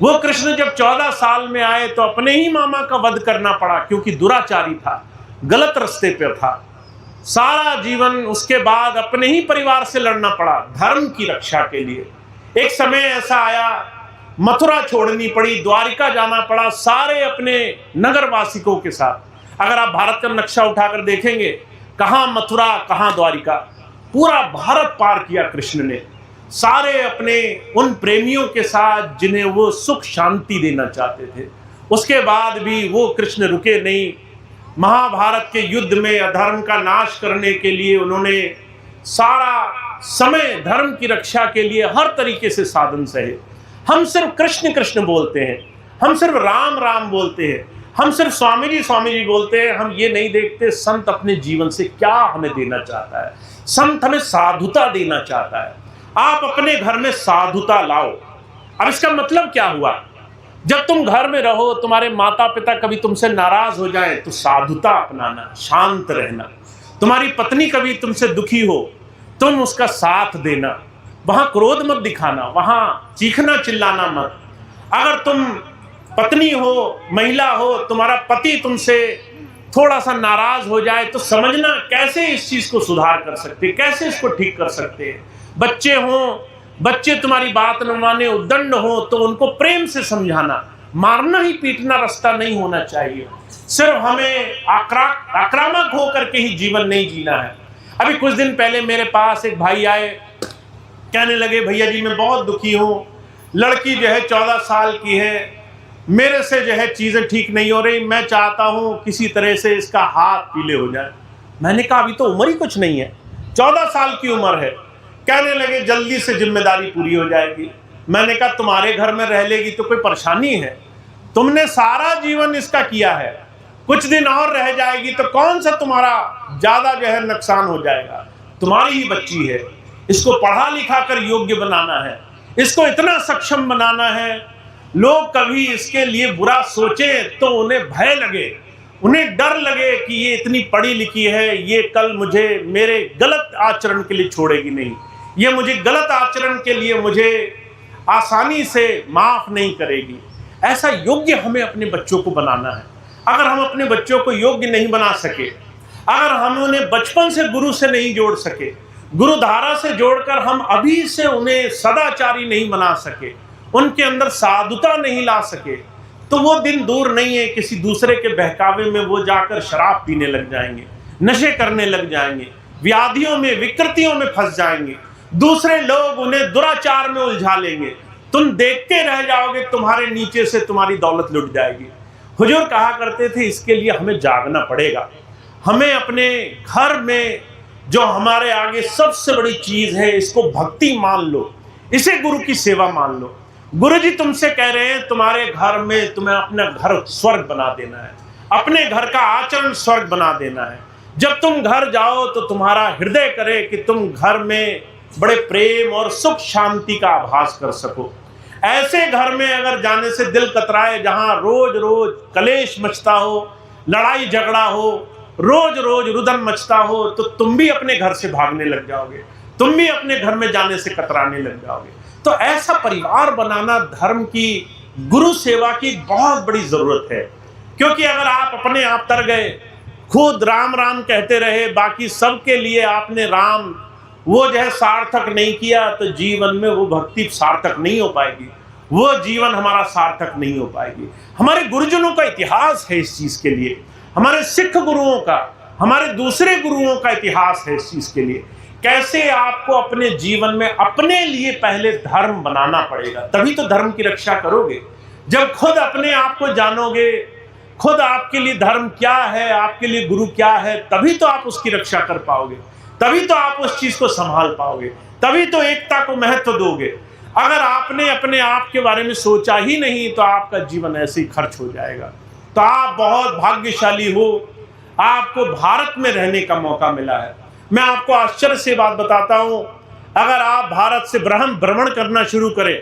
वो कृष्ण जब 14 साल में आए तो अपने ही मामा का वध करना पड़ा, क्योंकि दुराचारी था, गलत रास्ते पे था। सारा जीवन उसके बाद अपने ही परिवार से लड़ना पड़ा धर्म की रक्षा के लिए। एक समय ऐसा आया, मथुरा छोड़नी पड़ी, द्वारिका जाना पड़ा, सारे अपने नगरवासियों के साथ। अगर आप भारत का नक्शा उठाकर देखेंगे, कहां मथुरा कहां द्वारिका, पूरा भारत पार किया कृष्ण ने, सारे अपने उन प्रेमियों के साथ जिन्हें वो सुख शांति देना चाहते थे। उसके बाद भी वो कृष्ण रुके नहीं। महाभारत के युद्ध में अधर्म का नाश करने के लिए उन्होंने सारा समय धर्म की रक्षा के लिए हर तरीके से साधन सहे। हम सिर्फ कृष्ण कृष्ण बोलते हैं, हम सिर्फ राम राम बोलते हैं, हम सिर्फ स्वामी जी बोलते हैं। हम ये नहीं देखते संत अपने जीवन से क्या हमें देना चाहता है। संत हमें साधुता देना चाहता है। आप अपने घर में साधुता लाओ। अब इसका मतलब क्या हुआ? जब तुम घर में रहो, तुम्हारे माता पिता कभी तुमसे नाराज हो जाए तो साधुता अपनाना, शांत रहना। तुम्हारी पत्नी कभी तुमसे दुखी हो, तुम उसका साथ देना, वहां क्रोध मत दिखाना, वहां चीखना चिल्लाना मत। अगर तुम पत्नी हो, महिला हो, तुम्हारा पति तुमसे थोड़ा सा नाराज हो जाए तो समझना कैसे इस चीज को सुधार कर सकते, कैसे इसको ठीक कर सकते हैं। बच्चे हों, बच्चे तुम्हारी बात न माने, उद्दंड हो तो उनको प्रेम से समझाना। मारना ही पीटना रास्ता नहीं होना चाहिए। सिर्फ हमें आक्रामक होकर के ही जीवन नहीं जीना है। अभी कुछ दिन पहले मेरे पास एक भाई आए, कहने लगे, भैया जी मैं बहुत दुखी हूँ, लड़की जो है 14 साल की है, मेरे से जो है चीजें ठीक नहीं हो रही, मैं चाहता हूँ किसी तरह से इसका हाथ पीले हो जाए। मैंने कहा अभी तो उम्र ही कुछ नहीं है, 14 साल की उम्र है। कहने लगे जल्दी से जिम्मेदारी पूरी हो जाएगी। मैंने कहा तुम्हारे घर में रह लेगी तो कोई परेशानी है? तुमने सारा जीवन इसका किया है, कुछ दिन और रह जाएगी तो कौन सा तुम्हारा ज्यादा जो है नुकसान हो जाएगा? तुम्हारी ही बच्ची है, इसको पढ़ा लिखा कर योग्य बनाना है, इसको इतना सक्षम बनाना है। लोग कभी इसके लिए बुरा सोचे तो उन्हें भय लगे, उन्हें डर लगे कि ये इतनी पढ़ी लिखी है, ये कल मुझे मेरे गलत आचरण के लिए छोड़ेगी नहीं, ये मुझे गलत आचरण के लिए मुझे आसानी से माफ नहीं करेगी। ऐसा योग्य हमें अपने बच्चों को बनाना है। अगर हम अपने बच्चों को योग्य नहीं बना सके, अगर हम उन्हें बचपन से गुरु से नहीं जोड़ सके, गुरु धारा से जोड़कर हम अभी से उन्हें सदाचारी नहीं बना सके, उनके अंदर साधुता नहीं ला सके, तो वो दिन दूर नहीं है किसी दूसरे के बहकावे में वो जाकर शराब पीने लग जाएंगे, नशे करने लग जाएंगे, व्याधियों में, विकृतियों में फंस जाएंगे, दूसरे लोग उन्हें दुराचार में उलझा लेंगे। तुम देखते रह जाओगे, तुम्हारे नीचे से तुम्हारी दौलत लुट जाएगी। हुजूर कहा करते थे इसके लिए हमें जागना पड़ेगा। हमें अपने घर में जो हमारे आगे सबसे बड़ी चीज है, इसको भक्ति मान लो, इसे गुरु की सेवा मान लो। गुरु जी तुमसे कह रहे हैं तुम्हारे घर में तुम्हें अपना घर स्वर्ग बना देना है, अपने घर का आचरण स्वर्ग बना देना है। जब तुम घर जाओ तो तुम्हारा हृदय करे कि तुम घर में बड़े प्रेम और सुख शांति का आभास कर सको। ऐसे घर में अगर जाने से दिल कतराए, जहां रोज रोज कलेश मचता हो, लड़ाई झगड़ा हो, रोज रोज रुदन मचता हो, तो तुम भी अपने घर से भागने लग जाओगे, तुम भी अपने घर में जाने से कतराने लग जाओगे। तो ऐसा परिवार बनाना धर्म की, गुरु सेवा की बहुत बड़ी जरूरत है। क्योंकि अगर आप अपने आप तर गए, खुद राम राम कहते रहे, बाकी सबके लिए आपने राम वो जो है सार्थक नहीं किया, तो जीवन में वो भक्ति सार्थक नहीं हो पाएगी, वो जीवन हमारा सार्थक नहीं हो पाएगी। हमारे गुरुजनों का इतिहास है इस चीज के लिए, हमारे सिख गुरुओं का, हमारे दूसरे गुरुओं का इतिहास है इस चीज के लिए। कैसे आपको अपने जीवन में अपने लिए पहले धर्म बनाना पड़ेगा, तभी तो धर्म की रक्षा करोगे। जब खुद अपने आप को जानोगे, खुद आपके लिए धर्म क्या है, आपके लिए गुरु क्या है, तभी तो आप उसकी रक्षा कर पाओगे, तभी तो आप उस चीज को संभाल पाओगे, तभी तो एकता को महत्व दोगे। अगर आपने अपने आप के बारे में सोचा ही नहीं, तो आपका जीवन ऐसे ही खर्च हो जाएगा। तो आप बहुत भाग्यशाली हो, आपको भारत में रहने का मौका मिला है। मैं आपको आश्चर्य से बात बताता हूं, अगर आप भारत से भ्रमण करना शुरू करें,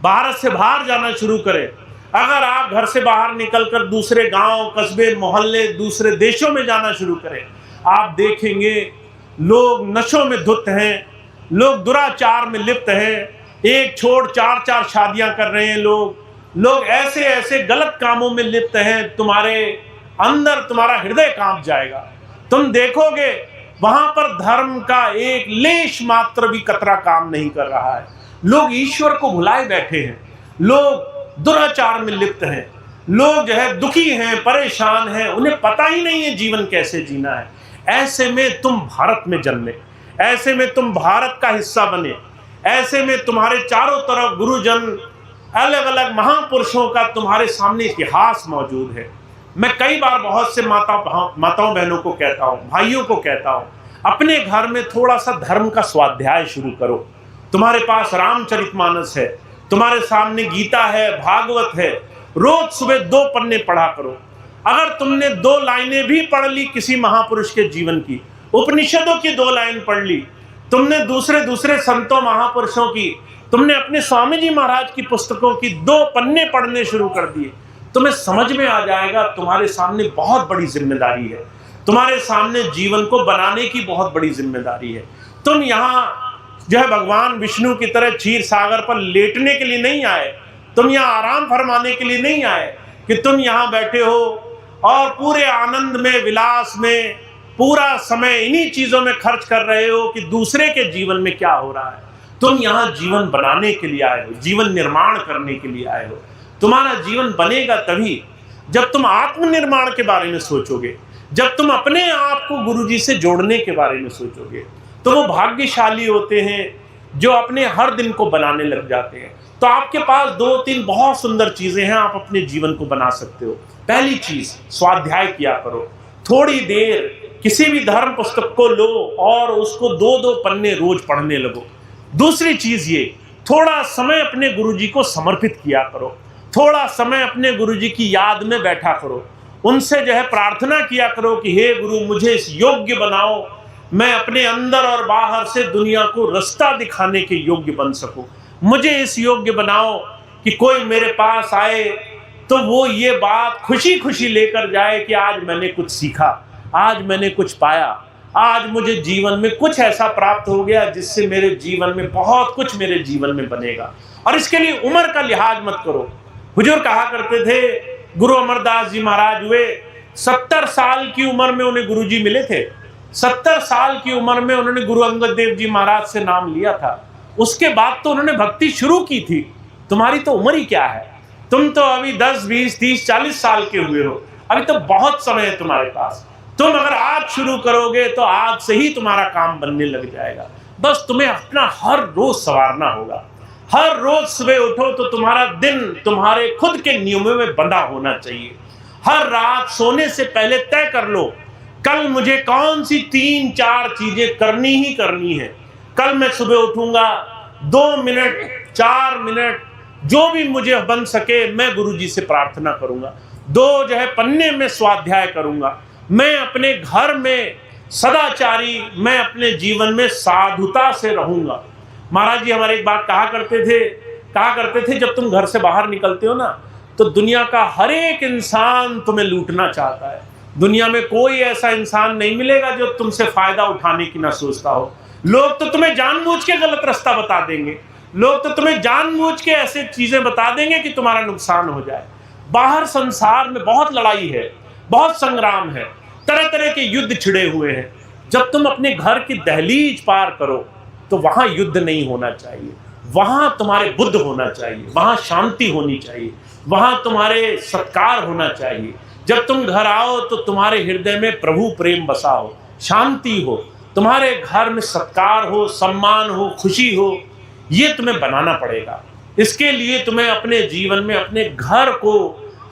भारत से बाहर जाना शुरू करें, अगर आप घर से बाहर निकलकर दूसरे गांव, कस्बे, मोहल्ले, दूसरे देशों में जाना शुरू करें, आप देखेंगे लोग नशों में धुत हैं, लोग दुराचार में लिप्त हैं, एक छोड़ चार चार शादियां कर रहे हैं, लोग ऐसे ऐसे गलत कामों में लिप्त हैं, तुम्हारे अंदर तुम्हारा हृदय कांप जाएगा। तुम देखोगे वहां पर धर्म का एक लेश मात्र भी कतरा काम नहीं कर रहा है। लोग ईश्वर को भुलाए बैठे हैं, लोग दुराचार में लिप्त हैं, लोग जो है दुखी हैं, परेशान हैं, उन्हें पता ही नहीं है जीवन कैसे जीना है। ऐसे में तुम भारत में जन्मे, ऐसे में तुम भारत का हिस्सा बने, ऐसे में तुम्हारे चारों तरफ गुरुजन, अलग अलग महापुरुषों का तुम्हारे सामने इतिहास मौजूद है। मैं कई बार बहुत से माताओं बहनों को कहता हूँ, भाइयों को कहता हूँ, अपने घर में थोड़ा सा धर्म का स्वाध्याय शुरू करो। तुम्हारे पास रामचरितमानस है, तुम्हारे सामने गीता है, भागवत है, रोज सुबह 2 पन्ने पढ़ा करो। अगर तुमने 2 लाइनें भी पढ़ ली किसी महापुरुष के जीवन की, उपनिषदों की 2 लाइन पढ़ ली, तुमने दूसरे संतों महापुरुषों की, तुमने अपने स्वामी जी महाराज की पुस्तकों की 2 पन्ने पढ़ने शुरू कर दिए, तुम्हें समझ में आ जाएगा तुम्हारे सामने बहुत बड़ी जिम्मेदारी है, तुम्हारे सामने जीवन को बनाने की बहुत बड़ी जिम्मेदारी है। तुम यहाँ जो है भगवान विष्णु की तरह क्षीर सागर पर लेटने के लिए नहीं आए, तुम यहाँ आराम फरमाने के लिए नहीं आए कि तुम यहाँ बैठे हो और पूरे आनंद में, विलास में पूरा समय इन्हीं चीजों में खर्च कर रहे हो कि दूसरे के जीवन में क्या हो रहा है। तुम यहाँ जीवन बनाने के लिए आए हो, जीवन निर्माण करने के लिए आए हो। तुम्हारा जीवन बनेगा तभी जब तुम आत्मनिर्माण के बारे में सोचोगे, जब तुम अपने आप को गुरुजी से जोड़ने के बारे में सोचोगे। तो वो भाग्यशाली होते हैं जो अपने हर दिन को बनाने लग जाते हैं। तो आपके पास 2-3 बहुत सुंदर चीजें हैं, आप अपने जीवन को बना सकते हो। पहली चीज, स्वाध्याय किया करो। थोड़ी देर किसी भी धर्म पुस्तक को लो और उसको 2-2 पन्ने रोज पढ़ने लगो। दूसरी चीज ये, थोड़ा समय अपने गुरुजी को समर्पित किया करो, थोड़ा समय अपने गुरुजी की याद में बैठा करो, उनसे जो है प्रार्थना किया करो कि हे गुरु, मुझे इस योग्य बनाओ, मैं अपने अंदर और बाहर से दुनिया को रास्ता दिखाने के योग्य बन सकूं। मुझे इस योग्य बनाओ कि कोई मेरे पास आए तो वो ये बात खुशी खुशी लेकर जाए कि आज मैंने कुछ सीखा, आज मैंने कुछ पाया, आज मुझे जीवन में कुछ ऐसा प्राप्त हो गया जिससे मेरे जीवन में बहुत कुछ मेरे जीवन में बनेगा। और इसके लिए उम्र का लिहाज मत करो। हुजूर कहा करते थे, गुरु अमरदास जी महाराज हुए 70 साल की उम्र में उन्हें गुरुजी मिले थे। 70 साल की उम्र में उन्होंने गुरु अंगद देव जी महाराज से नाम लिया था। उसके बाद तो उन्होंने भक्ति शुरू की थी। तुम्हारी तो उम्र ही क्या है, तुम तो अभी 10, 20, 30, 40 साल के हुए हो, अभी तो बहुत समय है तुम्हारे पास। तुम अगर आज शुरू करोगे तो आज से ही तुम्हारा काम बनने लग जाएगा। बस तुम्हें अपना हर रोज संवारना होगा। हर रोज सुबह उठो तो तुम्हारा दिन तुम्हारे खुद के नियमों में बंधा होना चाहिए। हर रात सोने से पहले तय कर लो, कल मुझे कौन सी 3-4 चीजें करनी ही करनी है। कल मैं सुबह उठूंगा, 2 मिनट, 4 मिनट, जो भी मुझे बन सके मैं गुरुजी से प्रार्थना करूंगा। 2 जो है पन्ने में स्वाध्याय करूंगा। मैं अपने घर में सदाचारी, मैं अपने जीवन में साधुता से रहूंगा। महाराज जी हमारे एक बात कहा करते थे कहा करते थे जब तुम घर से बाहर निकलते हो ना तो दुनिया का हर एक इंसान तुम्हें लूटना चाहता है। दुनिया में कोई ऐसा इंसान नहीं मिलेगा जो तुमसे फायदा उठाने की ना सोचता हो। लोग तो तुम्हें जानबूझ के गलत रास्ता बता देंगे, लोग तो तुम्हें जानबूझ के ऐसे चीजें बता देंगे कि तुम्हारा नुकसान हो जाए। बाहर संसार में बहुत लड़ाई है, बहुत संग्राम है, तरह तरह के युद्ध छिड़े हुए हैं। जब तुम अपने घर की दहलीज पार करो तो वहां युद्ध नहीं होना चाहिए, वहां तुम्हारे बुद्ध होना चाहिए, वहां शांति होनी चाहिए, वहां तुम्हारे सत्कार होना चाहिए। जब तुम घर आओ तो तुम्हारे हृदय में प्रभु प्रेम बसा हो, शांति हो, तुम्हारे घर में सत्कार हो, सम्मान हो, खुशी हो। ये तुम्हें बनाना पड़ेगा। इसके लिए तुम्हें अपने जीवन में अपने घर को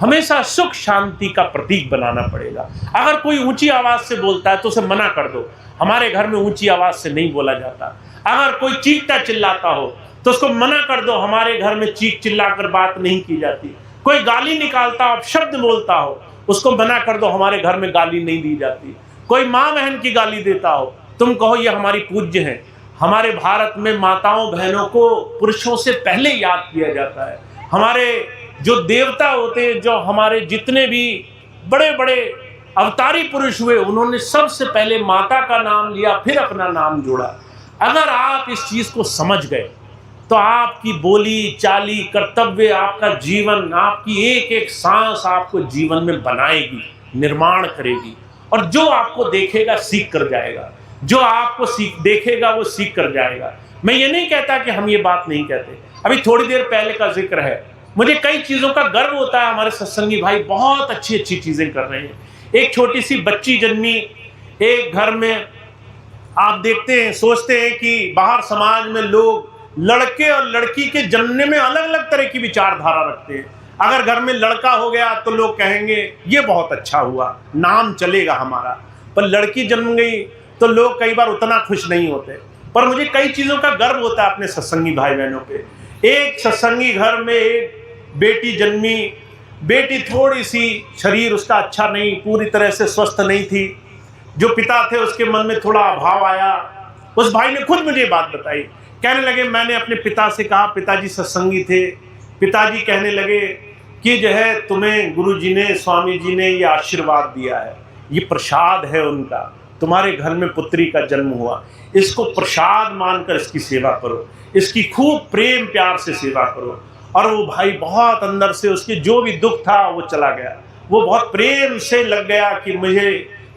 हमेशा सुख शांति का प्रतीक बनाना पड़ेगा। अगर कोई ऊंची आवाज से बोलता है तो उसे मना कर दो, हमारे घर में ऊंची आवाज से नहीं बोला जाता। अगर कोई चीखता चिल्लाता हो तो उसको मना कर दो, हमारे घर में चीख चिल्लाकर बात नहीं की जाती। कोई गाली निकालता हो, शब्द बोलता हो, उसको मना कर दो, हमारे घर में गाली नहीं दी जाती। कोई माँ बहन की गाली देता हो, तुम कहो ये हमारी पूज्य है। हमारे भारत में माताओं बहनों को पुरुषों से पहले याद किया जाता है। हमारे जो देवता होते हैं, जो हमारे जितने भी बड़े बड़े अवतारी पुरुष हुए, उन्होंने सबसे पहले माता का नाम लिया, फिर अपना नाम जोड़ा। अगर आप इस चीज को समझ गए तो आपकी बोली चाली, कर्तव्य, आपका जीवन, आपकी एक एक सांस आपको जीवन में बनाएगी, निर्माण करेगी। और जो आपको देखेगा सीख कर जाएगा, जो आपको देखेगा वो सीख कर जाएगा। मैं ये नहीं कहता कि हम ये बात नहीं कहते। अभी थोड़ी देर पहले का जिक्र है, मुझे कई चीजों का गर्व होता है। हमारे सत्संगी भाई बहुत अच्छी अच्छी चीजें कर रहे हैं। एक छोटी सी बच्ची जन्मी एक घर में, आप देखते हैं, सोचते हैं कि बाहर समाज में लोग लड़के और लड़की के जन्मने में अलग अलग तरह की विचारधारा रखते हैं। अगर घर में लड़का हो गया तो लोग कहेंगे ये बहुत अच्छा हुआ, नाम चलेगा हमारा। पर लड़की जन्म गई तो लोग कई बार उतना खुश नहीं होते। पर मुझे कई चीजों का गर्व होता है अपने सत्संगी भाई बहनों पे। एक सत्संगी घर में एक बेटी जन्मी, बेटी थोड़ी सी शरीर उसका अच्छा नहीं, पूरी तरह से स्वस्थ नहीं थी। जो पिता थे उसके मन में थोड़ा अभाव आया। उस भाई ने खुद मुझे बात बताई, कहने लगे मैंने अपने पिता से कहा, पिताजी सत्संगी थे, पिताजी कहने लगे कि जो है तुम्हें गुरुजी ने, स्वामी जी ने ये आशीर्वाद दिया है, ये प्रसाद है उनका, तुम्हारे घर में पुत्री का जन्म हुआ, इसको प्रसाद मानकर इसकी सेवा करो, इसकी खूब प्रेम प्यार से सेवा करो। और वो भाई बहुत अंदर से उसके जो भी दुख था वो चला गया। वो बहुत प्रेम से लग गया कि मुझे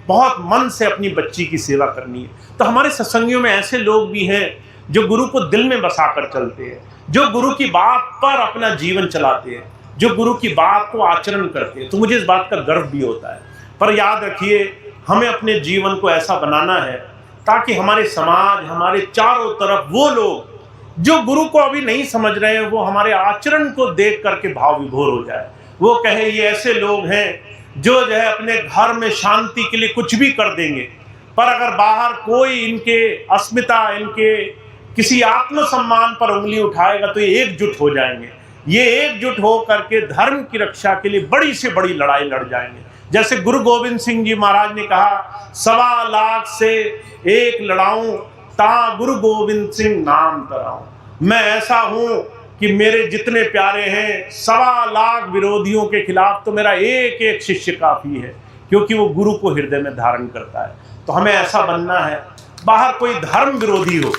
बहुत मन से अपनी बच्ची की सेवा करनी है। तो हमारे सत्संगियों में ऐसे लोग भी हैं जो गुरु को दिल में बसाकर चलते हैं, जो गुरु की बात पर अपना जीवन चलाते हैं, जो गुरु की बात को आचरण करते हैं। तो मुझे इस बात का गर्व भी होता है। पर याद रखिए, हमें अपने जीवन को ऐसा बनाना है ताकि हमारे समाज, हमारे चारों तरफ वो लोग जो गुरु को अभी नहीं समझ रहे हैं, वो हमारे आचरण को देख करके भाव विभोर हो जाए। वो कहे ये ऐसे लोग हैं जो है अपने घर में शांति के लिए कुछ भी कर देंगे, पर अगर बाहर कोई इनके अस्मिता, इनके किसी आत्मसम्मान पर उंगली उठाएगा तो ये एकजुट हो जाएंगे। ये एकजुट हो करके धर्म की रक्षा के लिए बड़ी से बड़ी लड़ाई लड़ जाएंगे। जैसे गुरु गोविंद सिंह जी महाराज ने कहा, 1.25 लाख से एक लड़ाऊं ता गुरु गोविंद सिंह नाम तराऊं। मैं ऐसा हूं कि मेरे जितने प्यारे हैं, 1.25 लाख विरोधियों के खिलाफ तो मेरा एक एक शिष्य काफी है, क्योंकि वो गुरु को हृदय में धारण करता है। तो हमें ऐसा बनना है, बाहर कोई धर्म विरोधी हो,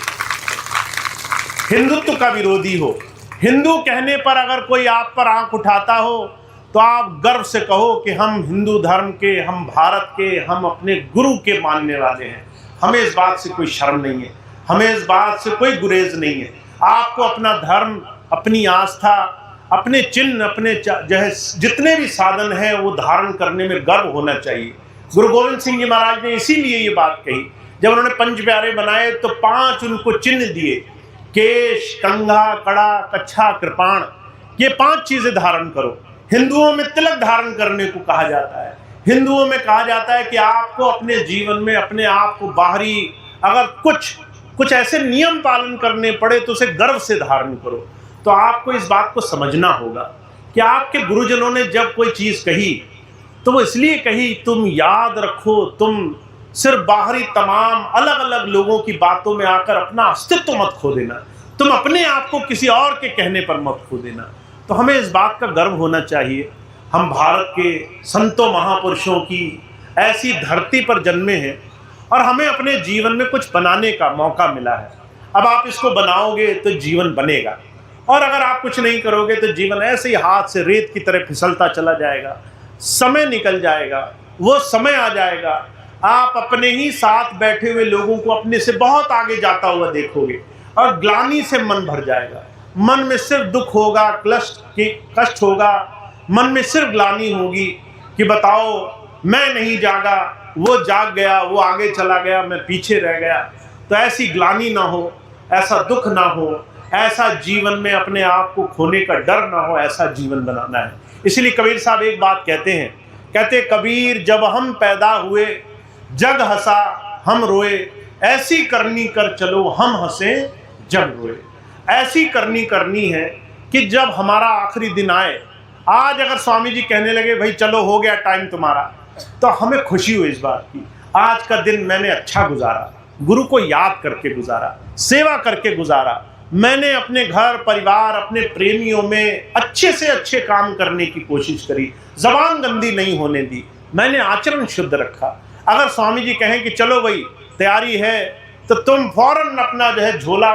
हिंदुत्व का विरोधी हो, हिंदू कहने पर अगर कोई आप पर आंख उठाता हो तो आप गर्व से कहो कि हम हिंदू धर्म के, हम भारत के, हम अपने गुरु के मानने वाले हैं। हमें इस बात से कोई शर्म नहीं है, हमें इस बात से कोई गुरेज नहीं है। आपको अपना धर्म, अपनी आस्था, अपने चिन्ह, अपने जितने भी साधन हैं वो धारण करने में गर्व होना चाहिए। गुरु गोविंद सिंह जी महाराज ने इसीलिए ये बात कही। जब उन्होंने पंच प्यारे बनाए तो 5 उनको चिन्ह दिए, केश, कंघा, कड़ा, कच्छा, कृपाण, ये 5 चीजें धारण करो। हिंदुओं में तिलक धारण करने को कहा जाता है। हिंदुओं में कहा जाता है कि आपको अपने जीवन में अपने आप को बाहरी अगर कुछ ऐसे नियम पालन करने पड़े तो उसे गर्व से धारण करो। तो आपको इस बात को समझना होगा कि आपके गुरुजनों ने जब कोई चीज कही तो वो इसलिए कही, तुम याद रखो, तुम सिर्फ बाहरी तमाम अलग अलग लोगों की बातों में आकर अपना अस्तित्व मत खो देना। तुम अपने आप को किसी और के कहने पर मत खो देना। तो हमें इस बात का गर्व होना चाहिए, हम भारत के संतों महापुरुषों की ऐसी धरती पर जन्मे हैं और हमें अपने जीवन में कुछ बनाने का मौका मिला है। अब आप इसको बनाओगे तो जीवन बनेगा, और अगर आप कुछ नहीं करोगे तो जीवन ऐसे ही हाथ से रेत की तरह फिसलता चला जाएगा। समय निकल जाएगा, वो समय आ जाएगा आप अपने ही साथ बैठे हुए लोगों को अपने से बहुत आगे जाता हुआ देखोगे और ग्लानि से मन भर जाएगा। मन में सिर्फ दुख होगा, कष्ट होगा, मन में सिर्फ ग्लानि होगी कि बताओ मैं नहीं जागा, वो जाग गया, वो आगे चला गया, मैं पीछे रह गया। तो ऐसी ग्लानि ना हो, ऐसा दुख ना हो, ऐसा जीवन में अपने आप को खोने का डर ना हो, ऐसा जीवन बनाना है। इसलिए कबीर साहब एक बात कहते हैं, कहते कबीर जब हम पैदा हुए जग हंसा हम रोए, ऐसी करनी कर चलो हम हंसे जग रोए। ऐसी करनी है कि जब हमारा आखिरी दिन आए, आज अगर स्वामी जी कहने लगे भाई चलो हो गया टाइम तुम्हारा, तो हमें खुशी हुई इस बात की, आज का दिन मैंने अच्छा गुजारा, गुरु को याद करके गुजारा, सेवा करके गुजारा, मैंने अपने घर परिवार अपने प्रेमियों में अच्छे से अच्छे काम करने की कोशिश करी, जबान गंदी नहीं होने दी, मैंने आचरण शुद्ध रखा। अगर स्वामी जी कहें कि चलो भाई तैयारी है, तो तुम फौरन अपना जो है झोला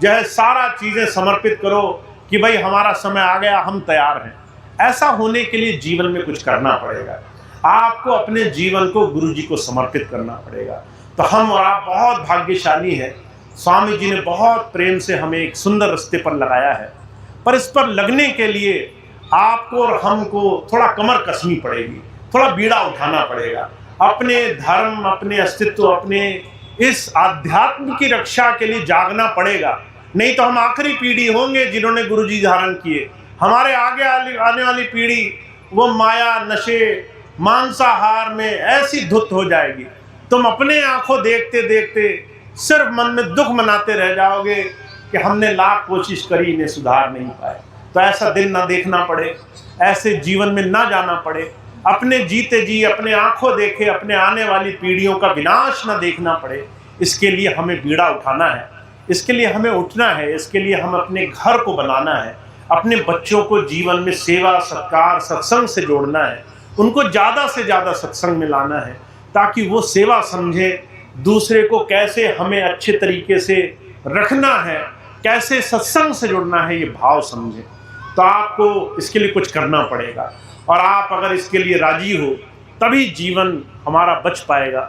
जो है सारा चीज़ें समर्पित करो कि भाई हमारा समय आ गया, हम तैयार हैं। ऐसा होने के लिए जीवन में कुछ करना पड़ेगा, आपको अपने जीवन को गुरु जी को समर्पित करना पड़ेगा। तो हम और आप बहुत भाग्यशाली हैं, स्वामी जी ने बहुत प्रेम से हमें एक सुंदर रास्ते पर लगाया है, पर इस पर लगने के लिए आपको और हमको थोड़ा कमर कसनी पड़ेगी, थोड़ा बीड़ा उठाना पड़ेगा, अपने धर्म, अपने अस्तित्व, अपने इस आध्यात्म की रक्षा के लिए जागना पड़ेगा। नहीं तो हम आखिरी पीढ़ी होंगे जिन्होंने गुरुजी धारण किए, हमारे आगे आने वाली पीढ़ी वो माया, नशे, मांसाहार में ऐसी धुत हो जाएगी, तुम अपने आंखों देखते देखते सिर्फ मन में दुख मनाते रह जाओगे कि हमने लाख कोशिश करी, इन्हें सुधार नहीं पाए। तो ऐसा दिन ना देखना पड़े, ऐसे जीवन में ना जाना पड़े, अपने जीते जी अपने आंखों देखे अपने आने वाली पीढ़ियों का विनाश ना देखना पड़े, इसके लिए हमें बीड़ा उठाना है, इसके लिए हमें उठना है, इसके लिए हम अपने घर को बनाना है, अपने बच्चों को जीवन में सेवा, सत्कार, सत्संग से जोड़ना है, उनको ज़्यादा से ज़्यादा सत्संग में लाना है ताकि वो सेवा समझे, दूसरे को कैसे हमें अच्छे तरीके से रखना है, कैसे सत्संग से जुड़ना है, ये भाव समझे। तो आपको इसके लिए कुछ करना पड़ेगा, और आप अगर इसके लिए राजी हो तभी जीवन हमारा बच पाएगा,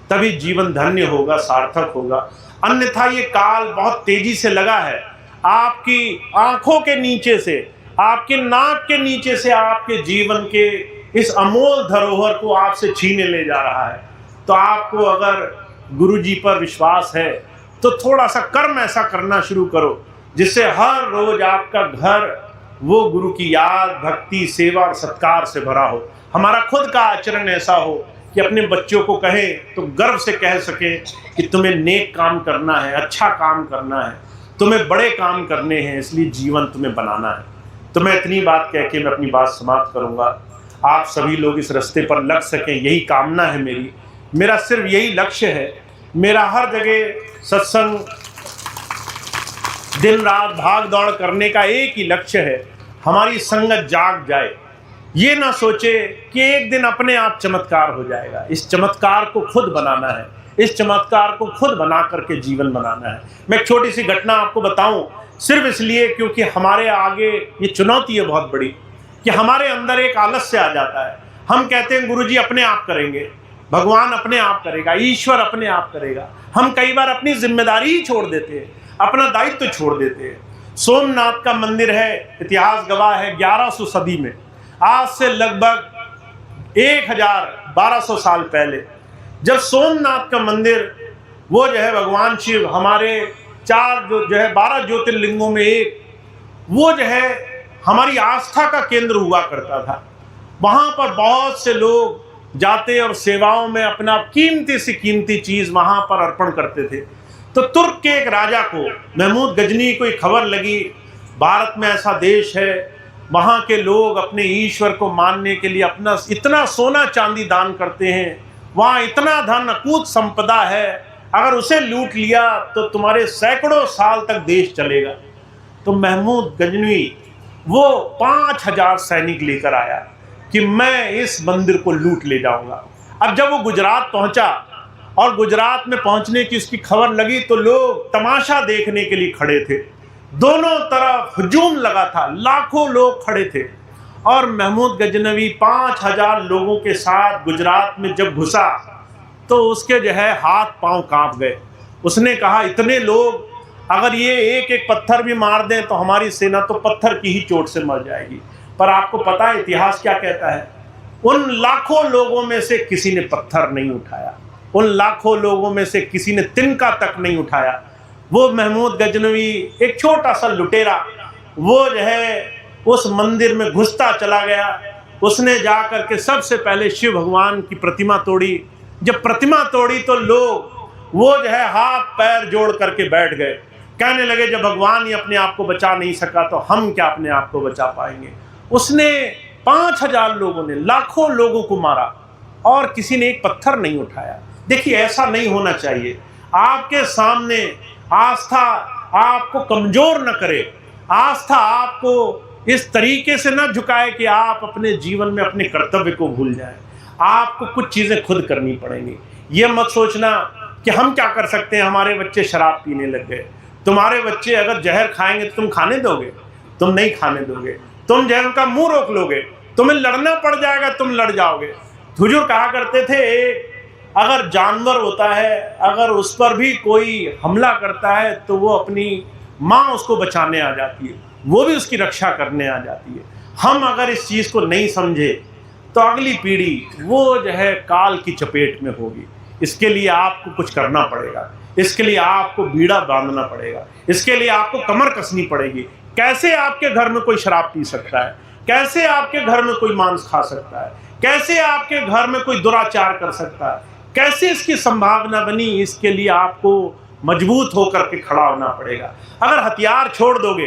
तभी जीवन धन्य होगा, सार्थक होगा। अन्यथा ये काल बहुत तेजी से लगा है, आपकी आंखों के नीचे से, आपके नाक के नीचे से आपके जीवन के इस अमोल धरोहर को आपसे छीने ले जा रहा है। तो आपको अगर गुरु जी पर विश्वास है तो थोड़ा सा कर्म ऐसा करना शुरू करो जिससे हर रोज आपका घर वो गुरु की याद, भक्ति, सेवा और सत्कार से भरा हो। हमारा खुद का आचरण ऐसा हो कि अपने बच्चों को कहें तो गर्व से कह सके कि तुम्हें नेक काम करना है, अच्छा काम करना है, तुम्हें बड़े काम करने हैं, इसलिए जीवन तुम्हें बनाना है। तो मैं इतनी बात कह के मैं अपनी बात समाप्त करूंगा। आप सभी लोग इस रास्ते पर लग सकें, यही कामना है मेरी, मेरा सिर्फ यही लक्ष्य है। मेरा हर जगह सत्संग, दिन रात भाग दौड़ करने का एक ही लक्ष्य है, हमारी संगत जाग जाए। ये ना सोचे कि एक दिन अपने आप चमत्कार हो जाएगा, इस चमत्कार को खुद बनाना है, इस चमत्कार को खुद बना करके जीवन बनाना है। मैं एक छोटी सी घटना आपको बताऊं, सिर्फ इसलिए क्योंकि हमारे आगे ये चुनौती है बहुत बड़ी कि हमारे अंदर एक आलस्य आ जाता है। हम कहते हैं गुरुजी अपने आप करेंगे, भगवान अपने आप करेगा, ईश्वर अपने आप करेगा। हम कई बार अपनी जिम्मेदारी ही छोड़ देते हैं, अपना दायित्व छोड़ देते हैं। सोमनाथ का मंदिर है, इतिहास गवाह है, 1100 सदी में, आज से लगभग 1200 साल पहले जब सोमनाथ का मंदिर, वो जो है भगवान शिव, हमारे 12 ज्योतिर्लिंगों में एक, वो जो है हमारी आस्था का केंद्र हुआ करता था। वहाँ पर बहुत से लोग जाते और सेवाओं में अपना कीमती से कीमती चीज़ वहाँ पर अर्पण करते थे। तो तुर्क के एक राजा को, महमूद गजनी को खबर लगी भारत में ऐसा देश है, वहाँ के लोग अपने ईश्वर को मानने के लिए अपना इतना सोना चांदी दान करते हैं, वहाँ इतना धन अकूत संपदा है, अगर उसे लूट लिया तो तुम्हारे सैकड़ों साल तक देश चलेगा। तो महमूद गजनवी वो 5000 सैनिक लेकर आया कि मैं इस मंदिर को लूट ले जाऊंगा। अब जब वो गुजरात पहुंचा और गुजरात में पहुंचने की उसकी खबर लगी तो लोग तमाशा देखने के लिए खड़े थे। दोनों तरफ हुजूम लगा था, लाखों लोग खड़े थे। और महमूद गजनवी 5000 लोगों के साथ गुजरात में जब घुसा तो उसके जो है हाथ पांव कांप गए। उसने कहा इतने लोग, अगर ये एक एक पत्थर भी मार दें तो हमारी सेना तो पत्थर की ही चोट से मर जाएगी। पर आपको पता है इतिहास क्या कहता है? उन लाखों लोगों में से किसी ने पत्थर नहीं उठाया, उन लाखों लोगों में से किसी ने तिनका तक नहीं उठाया। वो महमूद गजनवी एक छोटा सा लुटेरा, वो जो है उस मंदिर में घुसता चला गया। उसने जा करके सबसे पहले शिव भगवान की प्रतिमा तोड़ी। जब प्रतिमा तोड़ी तो लोग वो जो है हाथ पैर जोड़ करके बैठ गए, कहने लगे जब भगवान ही अपने आप को बचा नहीं सका तो हम क्या अपने आप को बचा पाएंगे। उसने 5000 लोगों ने लाखों लोगों को मारा और किसी ने एक पत्थर नहीं उठाया। देखिए ऐसा नहीं होना चाहिए। आपके सामने आस्था आपको कमजोर न करे, आस्था आपको इस तरीके से न झुकाए कि आप अपने जीवन में अपने कर्तव्य को भूल जाएं। आपको कुछ चीजें खुद करनी पड़ेंगी। ये मत सोचना कि हम क्या कर सकते हैं, हमारे बच्चे शराब पीने लग गए। तुम्हारे बच्चे अगर जहर खाएंगे तो तुम खाने दोगे? तुम नहीं खाने दोगे। तुम जहर का मुंह रोक लोगे, तुम्हें लड़ना पड़ जाएगा, तुम लड़ जाओगे। हुजूर कहा करते थे अगर जानवर होता है, अगर उस पर भी कोई हमला करता है तो वो अपनी माँ उसको बचाने आ जाती है, वो भी उसकी रक्षा करने आ जाती है। हम अगर इस चीज़ को नहीं समझे तो अगली पीढ़ी वो जो है काल की चपेट में होगी। इसके लिए आपको कुछ करना पड़ेगा, इसके लिए आपको बीड़ा बांधना पड़ेगा, इसके लिए आपको कमर कसनी पड़ेगी। कैसे आपके घर में कोई शराब पी सकता है? कैसे आपके घर में कोई मांस खा सकता है? कैसे आपके घर में कोई दुराचार कर सकता है? कैसे इसकी संभावना बनी? इसके लिए आपको मजबूत होकर के खड़ा होना पड़ेगा। अगर हथियार छोड़ दोगे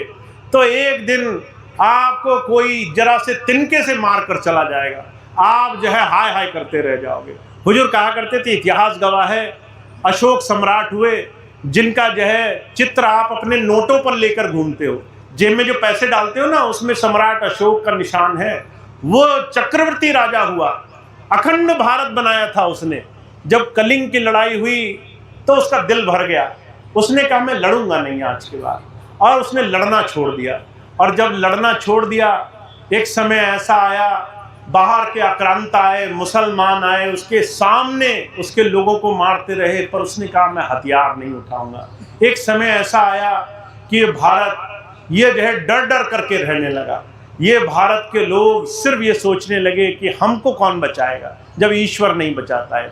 तो एक दिन आपको कोई जरा से तिनके से मार कर चला जाएगा, आप जो है हाय हाय करते रह जाओगे। हुजूर कहा करते थे, इतिहास गवाह है, अशोक सम्राट हुए जिनका जो है चित्र आप अपने नोटों पर लेकर घूमते हो, जेब में जो पैसे डालते हो ना उसमें सम्राट अशोक का निशान है। वो चक्रवर्ती राजा हुआ, अखंड भारत बनाया था उसने। जब कलिंग की लड़ाई हुई तो उसका दिल भर गया, उसने कहा मैं लड़ूंगा नहीं आज के बाद, और उसने लड़ना छोड़ दिया। और जब लड़ना छोड़ दिया, एक समय ऐसा आया, बाहर के आक्रांता आए, मुसलमान आए, उसके सामने उसके लोगों को मारते रहे, पर उसने कहा मैं हथियार नहीं उठाऊंगा। एक समय ऐसा आया कि ये भारत ये जो है डर डर करके रहने लगा। ये भारत के लोग सिर्फ ये सोचने लगे कि हमको कौन बचाएगा जब ईश्वर नहीं बचाता है।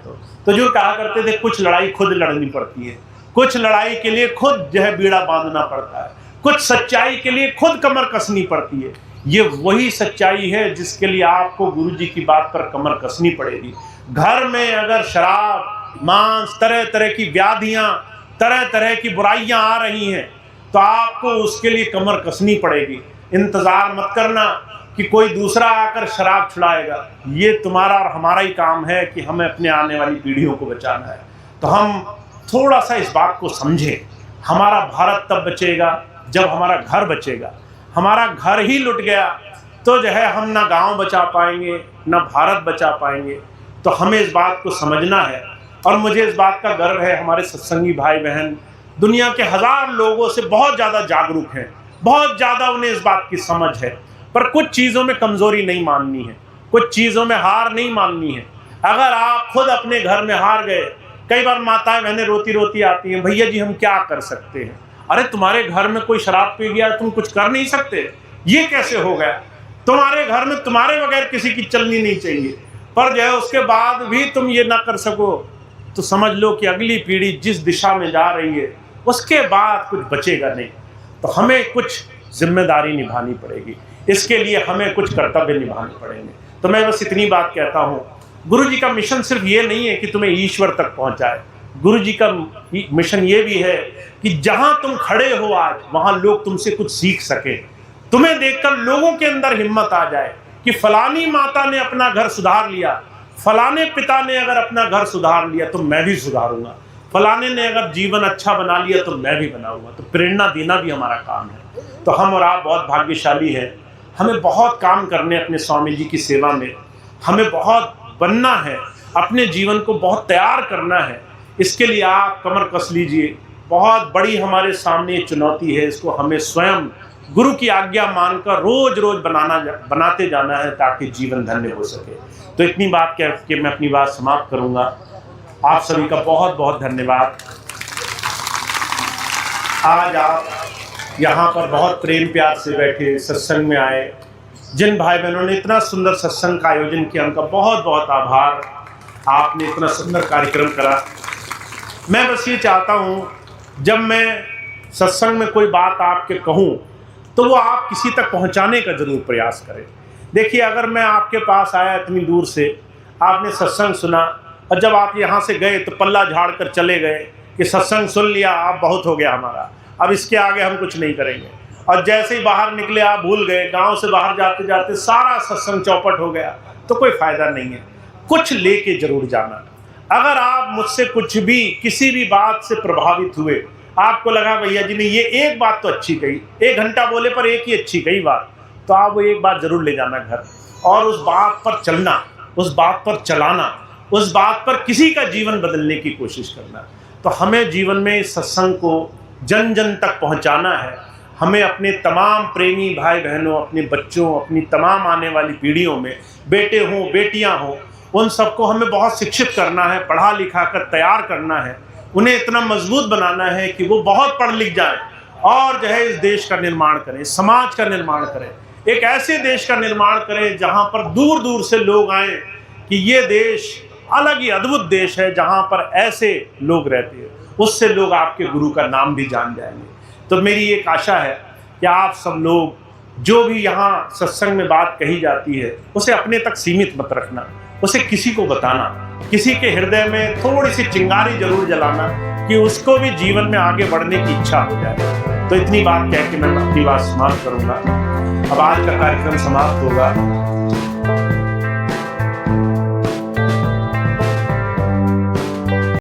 तो जो कहा करते थे कुछ लड़ाई खुद लड़नी पड़ती है, कुछ लड़ाई के लिए खुद जो है बीड़ा बांधना पड़ता है, कुछ सच्चाई के लिए खुद कमर कसनी पड़ती है। ये वही सच्चाई है जिसके लिए आपको गुरुजी की बात पर कमर कसनी पड़ेगी। घर में अगर शराब, मांस, तरह तरह की व्याधियां, तरह तरह की बुराइयां आ रही हैं तो आपको उसके लिए कमर कसनी पड़ेगी। इंतजार मत करना कि कोई दूसरा आकर शराब छुड़ाएगा। ये तुम्हारा और हमारा ही काम है कि हमें अपने आने वाली पीढ़ियों को बचाना है। तो हम थोड़ा सा इस बात को समझें। हमारा भारत तब बचेगा जब हमारा घर बचेगा। हमारा घर ही लुट गया तो जो है हम ना गांव बचा पाएंगे ना भारत बचा पाएंगे। तो हमें इस बात को समझना है। और मुझे इस बात का गर्व है, हमारे सत्संगी भाई बहन दुनिया के 1000 लोगों से बहुत ज़्यादा जागरूक हैं, बहुत ज़्यादा उन्हें इस बात की समझ है। पर कुछ चीज़ों में कमज़ोरी नहीं माननी है, कुछ चीज़ों में हार नहीं माननी है। अगर आप खुद अपने घर में हार गए, कई बार माताएं बहनें रोती रोती आती हैं, भैया जी हम क्या कर सकते हैं? अरे तुम्हारे घर में कोई शराब पी गया, तुम कुछ कर नहीं सकते? ये कैसे हो गया? तुम्हारे घर में तुम्हारे बगैर किसी की चलनी नहीं चाहिए, पर जो है उसके बाद भी तुम ये ना कर सको तो समझ लो कि अगली पीढ़ी जिस दिशा में जा रही है उसके बाद कुछ बचेगा नहीं। तो हमें कुछ जिम्मेदारी निभानी पड़ेगी, इसके लिए हमें कुछ कर्तव्य निभाने पड़ेंगे। तो मैं बस इतनी बात कहता हूँ, गुरु जी का मिशन सिर्फ ये नहीं है कि तुम्हें ईश्वर तक पहुँचाए। गुरु जी का मिशन ये भी है कि जहाँ तुम खड़े हो आज वहाँ लोग तुमसे कुछ सीख सके, तुम्हें देखकर लोगों के अंदर हिम्मत आ जाए कि फलानी माता ने अपना घर सुधार लिया, फलाने पिता ने अगर अपना घर सुधार लिया तो मैं भी सुधारूंगा, फलाने ने अगर जीवन अच्छा बना लिया तो मैं भी बनाऊंगा। तो प्रेरणा देना भी हमारा काम है। तो हम और आप बहुत भाग्यशाली हैं। हमें बहुत काम करने अपने स्वामी जी की सेवा में, हमें बहुत बनना है, अपने जीवन को बहुत तैयार करना है। इसके लिए आप कमर कस लीजिए। बहुत बड़ी हमारे सामने चुनौती है, इसको हमें स्वयं गुरु की आज्ञा मानकर रोज रोज बनाते जाना है ताकि जीवन धन्य हो सके। तो इतनी बात कह के मैं अपनी बात समाप्त करूंगा। आप सभी का बहुत बहुत धन्यवाद। आज आप यहाँ पर बहुत प्रेम प्यार से बैठे सत्संग में आए। जिन भाई बहनों ने इतना सुंदर सत्संग का आयोजन किया उनका बहुत बहुत आभार। आपने इतना सुंदर कार्यक्रम करा। मैं बस ये चाहता हूँ जब मैं सत्संग में कोई बात आपके कहूँ तो वो आप किसी तक पहुँचाने का जरूर प्रयास करें। देखिए, अगर मैं आपके पास आया इतनी दूर से, आपने सत्संग सुना और जब आप यहाँ से गए तो पल्ला झाड़ कर चले गए कि सत्संग सुन लिया, आप बहुत हो गया हमारा, अब इसके आगे हम कुछ नहीं करेंगे, और जैसे ही बाहर निकले आप भूल गए, गांव से बाहर जाते जाते सारा सत्संग चौपट हो गया, तो कोई फायदा नहीं है। कुछ लेके जरूर जाना। अगर आप मुझसे कुछ भी किसी भी बात से प्रभावित हुए, आपको लगा भैया जी ने ये एक बात तो अच्छी कही, 1 घंटा बोले पर एक ही अच्छी कही बात, तो आप वो एक बात जरूर ले जाना घर और उस बात पर चलना, उस बात पर चलाना, उस बात पर किसी का जीवन बदलने की कोशिश करना। तो हमें जीवन में इस सत्संग को जन जन तक पहुंचाना है। हमें अपने तमाम प्रेमी भाई बहनों, अपने बच्चों, अपनी तमाम आने वाली पीढ़ियों में, बेटे हों बेटियां हों, उन सबको हमें बहुत शिक्षित करना है, पढ़ा लिखा कर तैयार करना है। उन्हें इतना मजबूत बनाना है कि वो बहुत पढ़ लिख जाएं और जो है इस देश का निर्माण करें, समाज का निर्माण करें, एक ऐसे देश का निर्माण करें जहां पर दूर दूर से लोग आएं कि ये देश अलग ही अद्भुत देश है जहां पर ऐसे लोग रहते हैं। उससे लोग आपके गुरु का नाम भी जान जाएंगे। तो मेरी एक आशा है कि आप सब लोग जो भी यहाँ सत्संग में बात कही जाती है उसे अपने तक सीमित मत रखना, उसे किसी को बताना, किसी के हृदय में थोड़ी सी चिंगारी जरूर जलाना कि उसको भी जीवन में आगे बढ़ने की इच्छा हो जाए। तो इतनी बात कह के मैं अपनी बात समाप्त करूंगा। अब आज का कार्यक्रम समाप्त होगा।